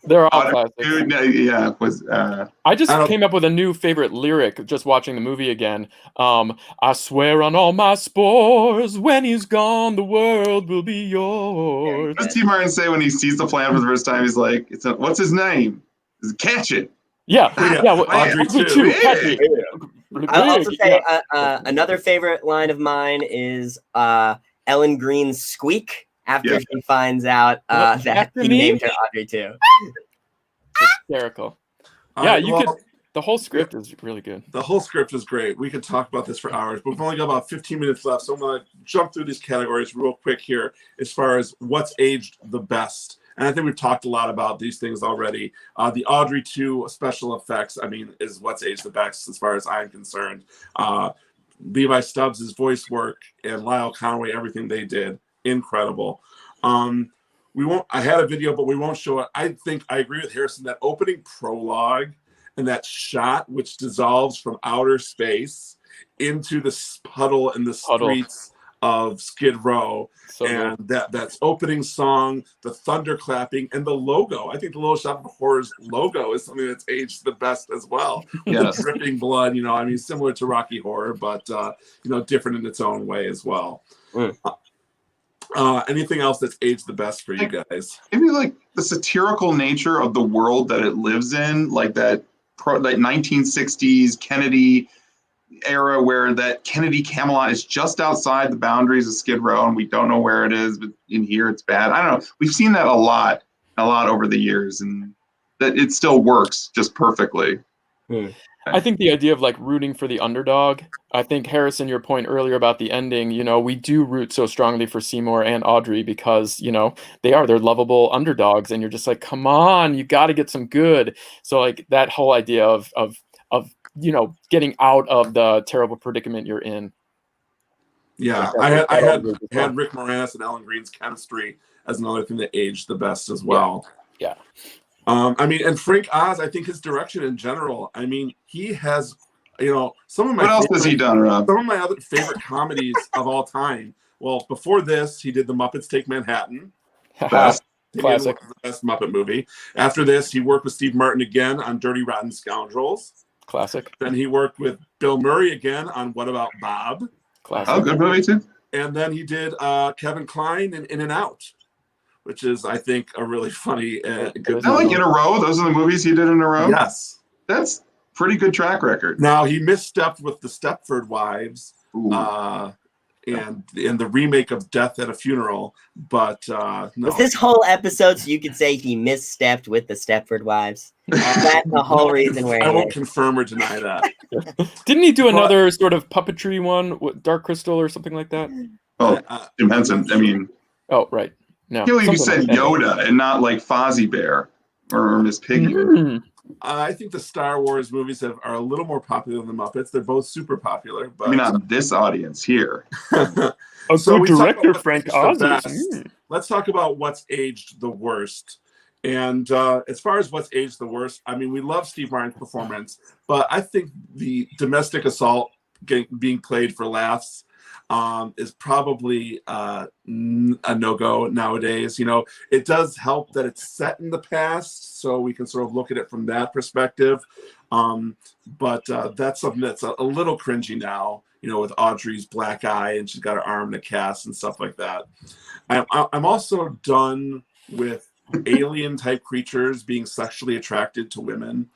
They're all classics. Dude, yeah, was I just I don't- came up with a new favorite lyric just watching the movie again. I swear on all my spores, when he's gone, the world will be yours. what does T. Martin say when he sees the plan for the first time? He's like, what's his name? Catch it. Yeah, Yeah, well, Audrey Audrey too. catch it. I'll also Big, say yeah. another favorite line of mine is Ellen Greene's squeak after Yeah. she finds out that After he me? named her Audrey too. Hysterical. All Yeah, right, you well, could. The whole script is really good. The whole script is great. We could talk about this for hours, but we've only got about 15 minutes left. So I'm going to jump through these categories real quick here as far as what's aged the best. And I think we've talked a lot about these things already. The Audrey 2 special effects, is what's aged the best as far as I'm concerned. Levi Stubbs' voice work and Lyle Conway, everything they did, incredible. I had a video, but we won't show it. I think I agree with Harrison, that opening prologue and that shot which dissolves from outer space into the puddle in the streets of Skid Row. So And good. that's opening song, the thunder clapping, and the logo. I think the Little Shop of Horrors logo is something that's aged the best as well. With Yes. the dripping blood, I mean, similar to Rocky Horror, but different in its own way as well. Anything else that's aged the best for you guys? Maybe like the satirical nature of the world that it lives in, like that 1960s Kennedy era where that Kennedy Camelot is just outside the boundaries of Skid Row and we don't know where it is, but in here it's bad. I don't know. We've seen that a lot over the years, and that it still works just perfectly. I think the idea of like rooting for the underdog, I think, Harrison, your point earlier about the ending, we do root so strongly for Seymour and Audrey because, they're lovable underdogs, and you're just like, come on, you got to get some good. So like that whole idea of getting out of the terrible predicament you're in. Yeah, I had Rick Moranis and Ellen Greene's chemistry as another thing that aged the best as well. Yeah. I mean, and Frank Oz, I think his direction in general, I mean, he has, some of my What else has he done, Rob? Some of my other favorite comedies of all time. Well, before this, he did The Muppets Take Manhattan. Classic. The best Muppet movie. After this, he worked with Steve Martin again on Dirty Rotten Scoundrels. Classic. Then he worked with Bill Murray again on What About Bob? Classic. Oh, good movie too. And then he did Kevin Kline in In and Out, which is, I think, a really funny good movie. Like in a row? Those are the movies he did in a row? Yes. That's pretty good track record. Now, he misstepped with The Stepford Wives and the remake of Death at a Funeral, but no. Was this whole episode so you could say he misstepped with The Stepford Wives? That's the whole reason where I won't confirm or deny that. Didn't he do another sort of puppetry one, Dark Crystal or something like that? Oh, Jim Henson. I mean... Oh, right. No. You said Yoda and not like Fozzie Bear or Miss Piggy. I think the Star Wars movies are a little more popular than the Muppets. They're both super popular, but I mean, not this audience here. So good director, Frank Oz. Let's talk about what's aged the worst. And as far as what's aged the worst, I mean, we love Steve Martin's performance, but I think the domestic assault being played for laughs is probably a no-go nowadays. It does help that it's set in the past, so we can sort of look at it from that perspective. But that's something that's a little cringy now, with Audrey's black eye and she's got her arm in a cast and stuff like that. I'm also done with alien-type creatures being sexually attracted to women.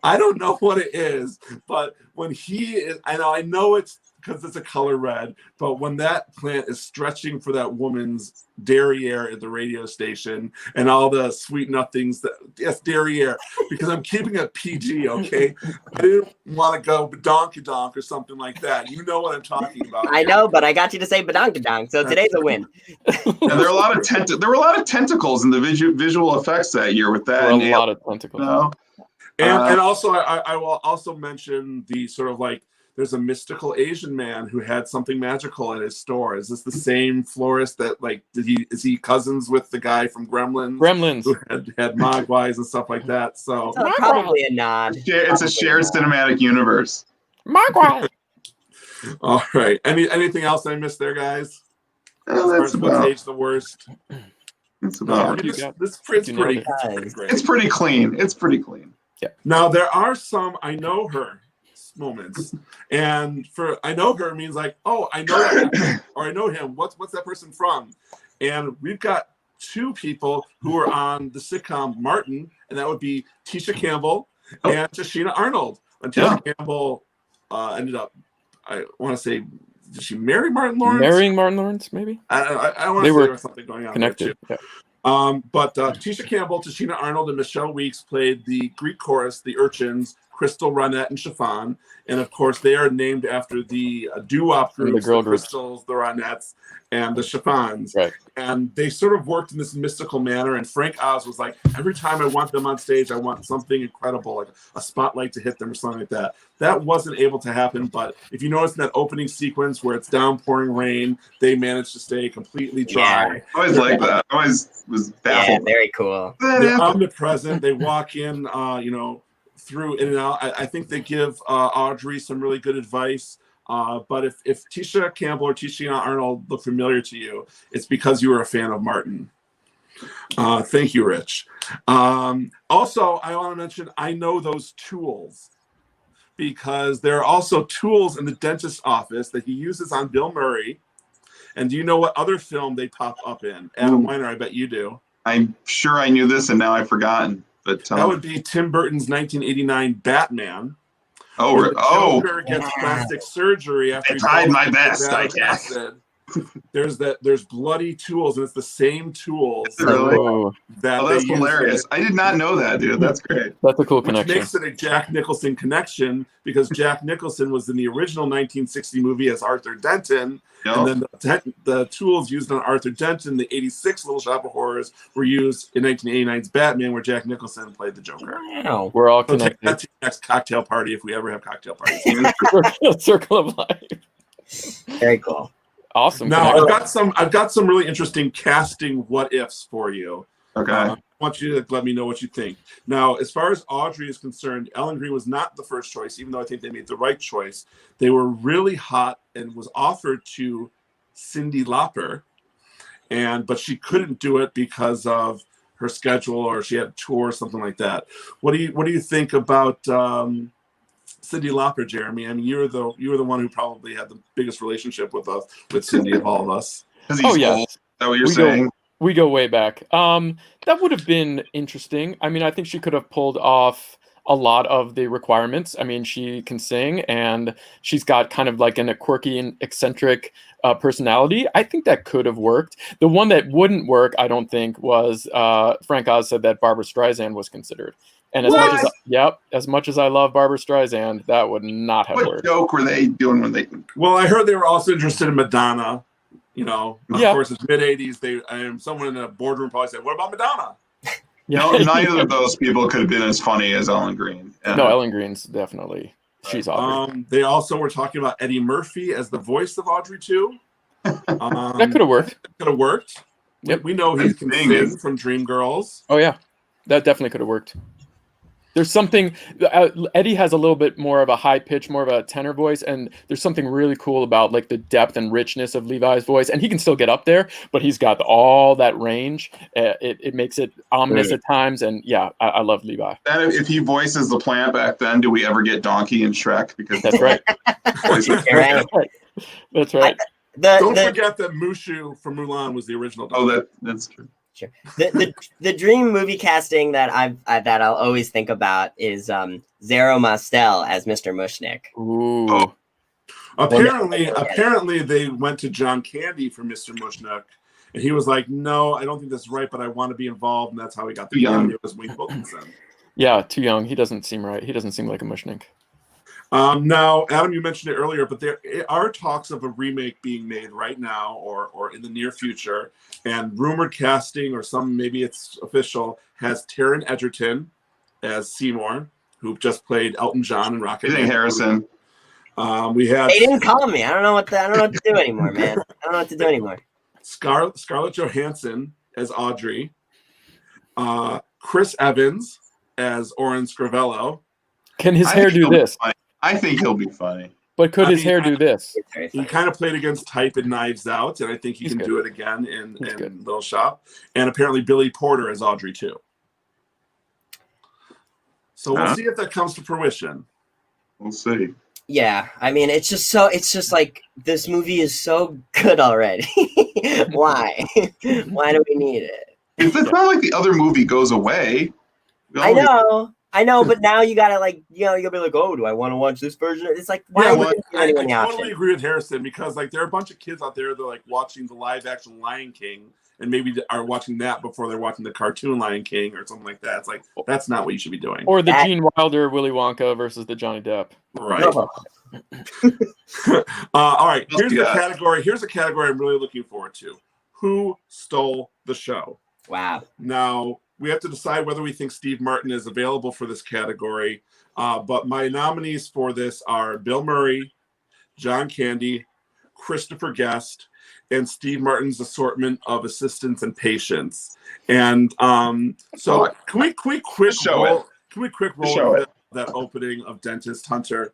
I don't know what it is, but when he is, I know it's because it's a color red, but when that plant is stretching for that woman's derriere at the radio station and all the sweet nothings yes, derriere, because I'm keeping it PG, okay? I didn't want to go badonkadonk or something like that. You know what I'm talking about. I know, but I got you to say badonkadonk, so today's a win. And there were a lot of tentacles in the visual effects that year with that. A lot of tentacles. And also, I will also mention the sort of like, there's a mystical Asian man who had something magical in his store. Is this the same florist that is he cousins with the guy from Gremlins? Who had mogwais and stuff like that. So probably a nod. It's a shared cinematic universe. Mogwai. All right. Anything else I missed there, guys? That's what's aged the worst. That's about this pretty great. It's pretty clean. It's pretty clean. Yeah. Now there are some I know her moments, and for I know her means like, oh, I know that or I know him. What's that person from? And we've got two people who are on the sitcom Martin, and that would be Tisha Campbell and Tashina Arnold. And Tisha Campbell ended up, I want to say, did she marry Martin Lawrence? Marrying Martin Lawrence, maybe? I want to say there was something going on connected. There too. But Tisha Campbell, Tashina Arnold, and Michelle Weeks played the Greek chorus, the Urchins, Crystal, Ronette, and Chiffon. And of course, they are named after the doo-wop groups, the Crystals, the Ronettes, and the Chiffons. Right. And they sort of worked in this mystical manner. And Frank Oz was like, every time I want them on stage, I want something incredible, like a spotlight to hit them or something like that. That wasn't able to happen. But if you notice in that opening sequence where it's downpouring rain, they managed to stay completely dry. Yeah, I always like that. I always was baffled. Yeah, very cool. They're omnipresent. They walk in, through in and out. I think they give Audrey some really good advice But if Tisha Campbell or Tiziana Arnold look familiar to you, it's because you were a fan of Martin. Thank you, Rich. Also, I want to mention, I know those tools because there are also tools in the dentist's office that he uses on Bill Murray. And do you know what other film they pop up in? Adam Weiner, I bet you do. I'm sure I knew this and now I've forgotten. But that would be Tim Burton's 1989 Batman. Oh, Joker gets plastic surgery after I tried my best, I guess. There's bloody tools, and it's the same tools. Really? That's hilarious. I did not know that, dude. That's great. That's a cool connection. Which makes it a Jack Nicholson connection because Jack Nicholson was in the original 1960 movie as Arthur Denton. Yep. And then the tools used on Arthur Denton, the 86 Little Shop of Horrors, were used in 1989's Batman, where Jack Nicholson played the Joker. Wow. We're all connected. So take that to your next cocktail party if we ever have cocktail parties. Circle of life. Very cool. Awesome. Now I've got some really interesting casting what ifs for you. Okay. I want you to let me know what you think. Now, as far as Audrey is concerned, Ellen Greene was not the first choice, even though I think they made the right choice. They were really hot and was offered to Cyndi Lauper, but she couldn't do it because of her schedule, or she had a tour or something like that. What do you think about Cyndi Lauper, Jeremy? I mean, you were the one who probably had the biggest relationship with Cyndi of all of us. Oh yeah, is that what you're saying? We go way back. That would have been interesting. I mean, I think she could have pulled off a lot of the requirements. I mean, she can sing and she's got kind of like a quirky and eccentric personality. I think that could have worked. The one that wouldn't work, I don't think, was Frank Oz said that Barbra Streisand was considered. And as much as I love Barbra Streisand, that would not have worked. What joke were they doing when they? Well, I heard they were also interested in Madonna. You know, of course, it's mid-'80s. Someone in a boardroom probably said, "What about Madonna?" Neither of those people could have been as funny as Ellen Greene. No, Ellen Greene's definitely. She's Audrey. They also were talking about Eddie Murphy as the voice of Audrey too. That could have worked. Could have worked. Yep. We know he can sing from Dreamgirls. Oh yeah, that definitely could have worked. There's something, Eddie has a little bit more of a high pitch, more of a tenor voice, and there's something really cool about like the depth and richness of Levi's voice, and he can still get up there, but he's got all that range. It makes it ominous at times, and yeah, I love Levi. And if he voices the plant back then, do we ever get Donkey and Shrek? Because that's right. That's right. Don't forget that Mushu from Mulan was the original Donkey. Oh, that's true. Sure. The dream movie casting that I'll always think about is Zero Mostel as Mr. Mushnick. Ooh. Oh. Apparently they went to John Candy for Mr. Mushnick, and he was like, "No, I don't think that's right, but I want to be involved," and that's how he got the job. It was Wayne Wilkinson. Yeah, too young. He doesn't seem right. He doesn't seem like a Mushnick. Now, Adam, you mentioned it earlier, but there are talks of a remake being made right now or in the near future. And rumored casting, or maybe it's official, has Taron Egerton as Seymour, who just played Elton John in Rocket Man. Harrison. We have. They didn't call me. I don't know what to do anymore, man. I don't know what to do anymore. Scarlett Johansson as Audrey. Chris Evans as Oren Scrivello. Can his hair do this? I think he'll be funny. But could his hair do this? He kind of played against type in Knives Out, and I think he can do it again in Little Shop. And apparently Billy Porter as Audrey too. So we'll see if that comes to fruition. We'll see. Yeah, I mean, it's just like this movie is so good already. Why? Why do we need it? It's not like the other movie goes away. I know, but now you gotta you'll be like, oh, do I want to watch this version? It's like, why would anyone the option? I totally agree with Harrison because there are a bunch of kids out there that are watching the live action Lion King and maybe are watching that before they're watching the cartoon Lion King or something like that. It's like that's not what you should be doing. Or the Gene Wilder Willy Wonka versus the Johnny Depp. Right. All right. Here's a category I'm really looking forward to. Who stole the show? Wow. Now, we have to decide whether we think Steve Martin is available for this category. But my nominees for this are Bill Murray, John Candy, Christopher Guest, and Steve Martin's assortment of assistants and patients. And so can we quick roll that opening of Dentist Hunter?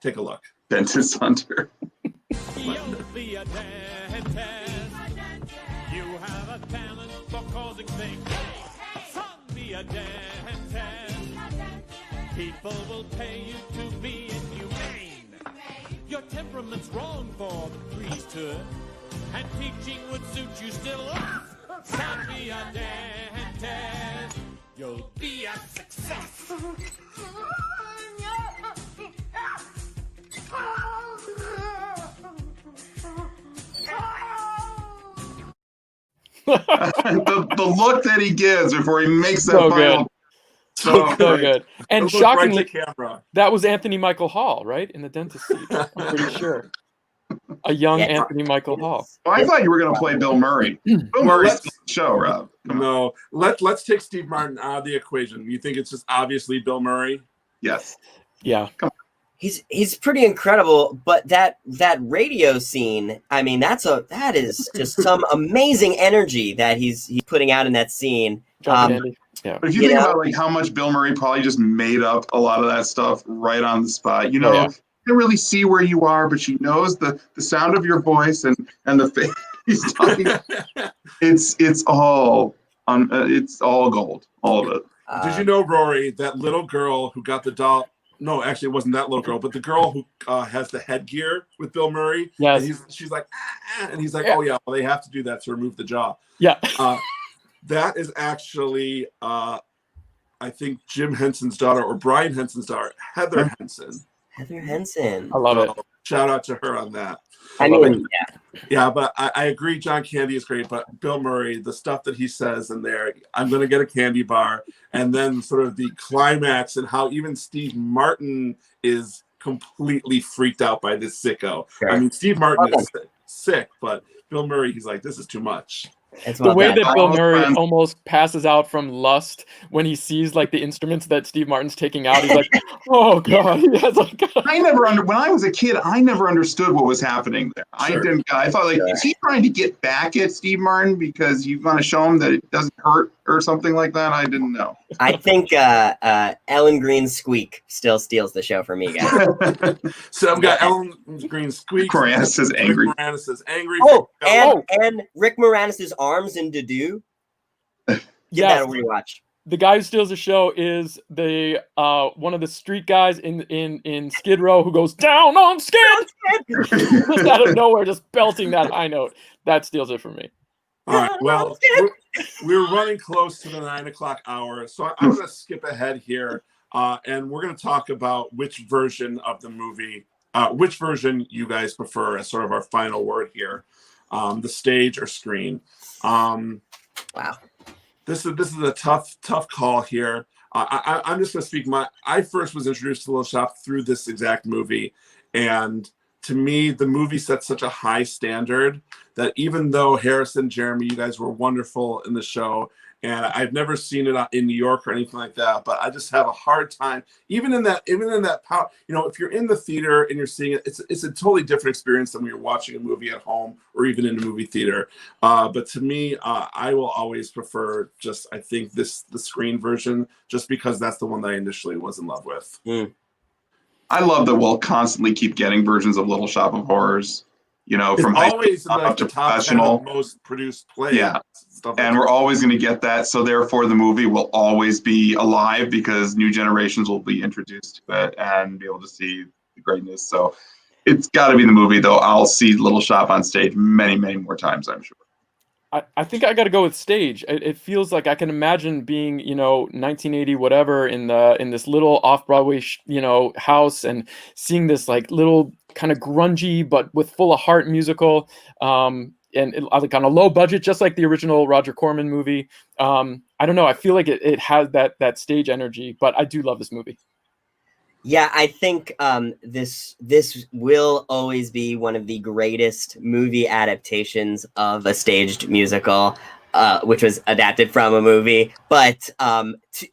Take a look. Dentist Hunter. You'll be a dentist. You have a talent for causing things. Son, be a dentist. People will pay you to be inhumane. Your temperament's wrong for the priesthood, and teaching would suit you still. Son, be a dentist. You'll be a success. the look that he gives before he makes that So final. good. So So great. good. And Look right shockingly, to camera. that was Anthony Michael Hall, right? In the dentist seat. I'm pretty sure. A young Yeah. Anthony Michael Hall. Oh, I thought you were going to play Bill Murray. Bill Well, Murray's let's- still on the show, Rob. Come on. No, let's take Steve Martin out of the equation. You think it's just obviously Bill Murray? Yes. Yeah. He's pretty incredible, but that radio scene, I mean, that is just some amazing energy that he's putting out in that scene. John Candy. Yeah. But if you You think know? about like how much Bill Murray probably just made up a lot of that stuff right on the spot, you know, Yeah. you can really see where you are, but she knows the sound of your voice and the face he's talking. It's all gold, all of it. Did you know, Rory, that little girl who got the doll? No, actually, it wasn't that little girl, but the girl who has the headgear with Bill Murray. Yes. And she's like, and he's like, Yeah. oh yeah, well they have to do that to remove the jaw. Yeah. That is actually, I think Jim Henson's daughter or Brian Henson's daughter, Heather Henson. Heather Henson. I love it. So, shout out to her on that. I love mean, Yeah, but I agree. John Candy is great, but Bill Murray, the stuff that he says in there, I'm going to get a candy bar, and then sort of the climax and how even Steve Martin is completely freaked out by this sicko. Sure. I mean, Steve Martin is sick, but Bill Murray, he's like, this is too much. it's The well way done. that Bill Almost Murray friends. almost passes out from lust when he sees like the instruments that Steve Martin's taking out, he's like, "Oh God!" He has like, When I was a kid, I never understood what was happening there. Sure. I thought, like, is he trying to get back at Steve Martin because you want to show him that it doesn't hurt or something like that? I didn't know. I think Ellen Greene's squeak still steals the show for me, guys. So I've got Ellen Green squeak. Moranis says angry. Rick Moranis says angry. Oh, and Rick Moranis' arms in Dadu. Give yes, that a rewatch. the guy who steals the show is the one of the street guys in Skid Row who goes down on Skid just out of nowhere, just belting that high note. That steals it from me. All right. Well, we're running close to the 9:00 hour, so I'm going to skip ahead here, and we're going to talk about which version of the movie, which version you guys prefer as sort of our final word here, the stage or screen. Wow. This is a tough call here. I'm just going to speak. I first was introduced to Little Shop through this exact movie, and to me, the movie sets such a high standard that even though Harrison, Jeremy, you guys were wonderful in the show, and I've never seen it in New York or anything like that, but I just have a hard time, even in that, you know, if you're in the theater and you're seeing it, it's a totally different experience than when you're watching a movie at home or even in a movie theater. But to me, I will always prefer I think the screen version, just because that's the one that I initially was in love with. I love that we'll constantly keep getting versions of Little Shop of Horrors, you know, It's from high always school like up the to top 10 professional. of most produced plays. Yeah. Stuff like And we're always going to get that. So therefore, the movie will always be alive because new generations will be introduced to it and be able to see the greatness. So it's got to be the movie, though. I'll see Little Shop on stage many, many more times, I'm sure. I think I got to go with stage. It feels like I can imagine being, 1980 whatever in this little off-Broadway, house and seeing this like little kind of grungy but with full of heart musical, and like on a low budget, just like the original Roger Corman movie. I don't know. I feel like it has that stage energy, but I do love this movie. Yeah, I think this will always be one of the greatest movie adaptations of a staged musical, which was adapted from a movie. But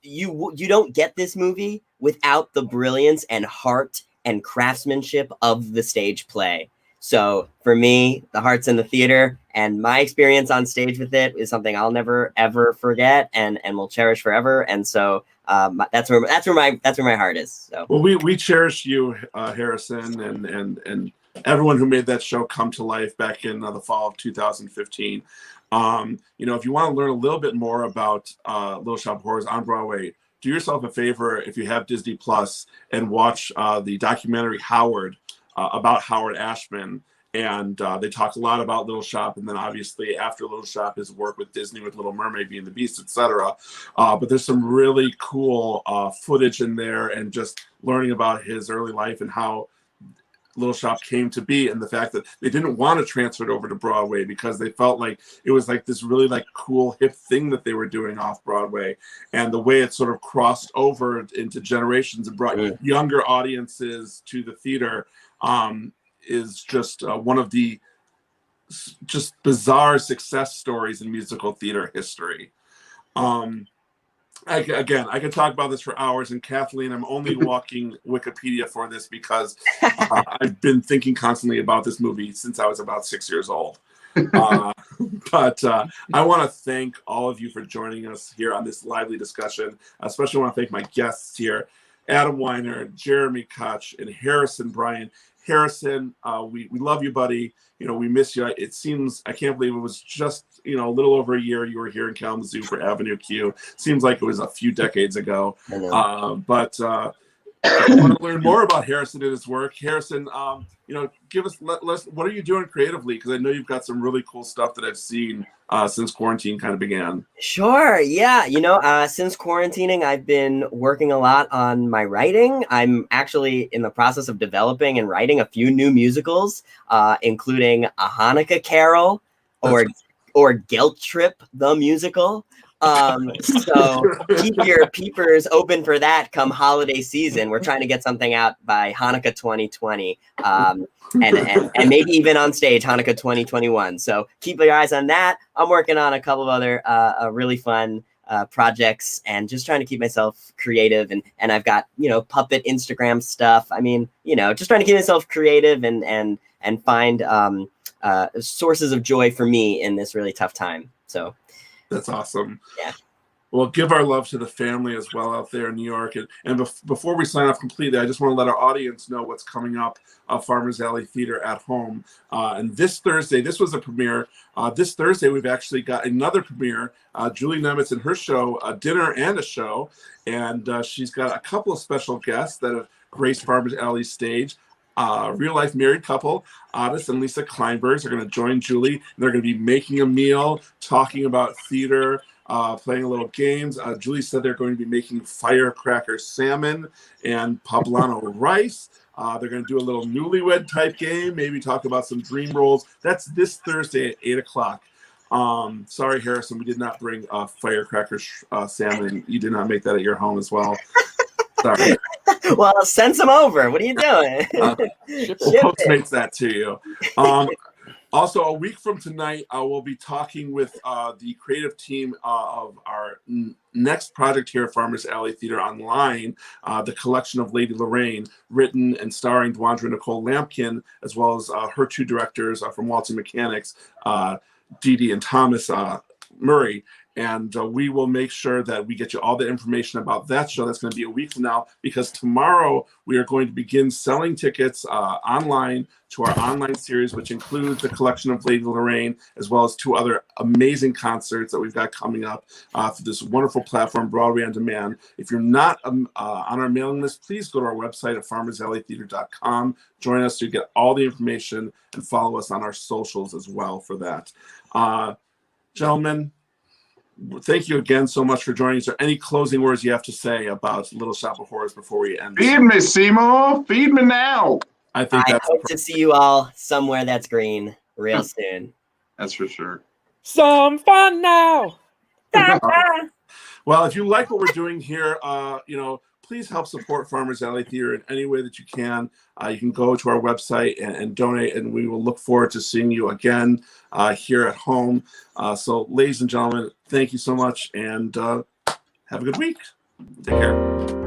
you don't get this movie without the brilliance and heart and craftsmanship of the stage play. So for me, the heart's in the theater, and my experience on stage with it is something I'll never ever forget, and will cherish forever. And so that's where my heart is. So well, we cherish you, Harrison, and everyone who made that show come to life back in the fall of 2015. If you want to learn a little bit more about Little Shop of Horrors on Broadway, do yourself a favor if you have Disney Plus and watch the documentary Howard about Howard Ashman. And they talk a lot about Little Shop, and then obviously after Little Shop, his work with Disney with Little Mermaid, Beauty and the Beast, etc. But there's some really cool footage in there, and just learning about his early life and how Little Shop came to be, and the fact that they didn't want to transfer it over to Broadway because they felt like it was like this really like cool hip thing that they were doing off Broadway, and the way it sort of crossed over into generations and brought younger audiences to the theater is just one of the just bizarre success stories in musical theater history. I could talk about this for hours, and Kathleen, I'm only walking Wikipedia for this because I've been thinking constantly about this movie since I was about 6 years old. But I want to thank all of you for joining us here on this lively discussion. I especially want to thank my guests here, Adam Weiner, Jeremy Koch, and Harrison Bryan. Harrison, we love you, buddy. We miss you. It seems, I can't believe it was just, a little over a year you were here in Kalamazoo for Avenue Q. Seems like it was a few decades ago. But if you want to learn more about Harrison and his work, Harrison, give us, what are you doing creatively? Because I know you've got some really cool stuff that I've seen since quarantine kind of began. Sure. Yeah. Since quarantining, I've been working a lot on my writing. I'm actually in the process of developing and writing a few new musicals, including A Hanukkah Carol or Guilt Trip, the musical. So keep your peepers open for that come holiday season. We're trying to get something out by Hanukkah 2020. And maybe even on stage Hanukkah 2021. So keep your eyes on that. I'm working on a couple of other really fun projects, and just trying to keep myself creative, and I've got puppet Instagram stuff. I mean, just trying to keep myself creative and find sources of joy for me in this really tough time. So that's awesome. Yeah. Well, give our love to the family as well out there in New York. And before we sign off completely, I just want to let our audience know what's coming up Farmers Alley Theater at Home. And this Thursday, this was a premiere. This Thursday, we've actually got another premiere. Julie Nemitz and her show, a dinner and a show. And she's got a couple of special guests that have graced Farmers Alley stage. Real-life married couple, Otis and Lisa Kleinbergs, are going to join Julie. And they're going to be making a meal, talking about theater, playing a little games. Julie said they're going to be making firecracker salmon and poblano rice. They're going to do a little newlywed type game, maybe talk about some dream roles. That's this Thursday at 8 o'clock. Sorry, Harrison, we did not bring firecracker salmon. You did not make that at your home as well. Sorry. Well, send some over. What are you doing? Postmates that to you. Also, a week from tonight, I will be talking with the creative team of our next project here at Farmers Alley Theater Online, the collection of Lady Lorraine, written and starring Dwandra Nicole Lampkin, as well as her two directors from Waltzing Mechanics, Dee Dee and Thomas Murray. And we will make sure that we get you all the information about that show. That's going to be a week from now, because tomorrow we are going to begin selling tickets online to our online series, which includes the collection of Lady Lorraine, as well as two other amazing concerts that we've got coming up through this wonderful platform, Broadway On Demand. If you're not on our mailing list, please go to our website at farmersalleytheater.com. Join us to get all the information, and follow us on our socials as well for that. Gentlemen, thank you again so much for joining us. Is there any closing words you have to say about Little Shop of Horrors before we end? Feed me, Seymour. Feed me now. I hope to see you all somewhere that's green real soon. That's for sure. Some fun now. Well, if you like what we're doing here, please help support Farmers Alley Theater in any way that you can. You can go to our website and donate, and we will look forward to seeing you again here at home. So, ladies and gentlemen, thank you so much, and have a good week. Take care.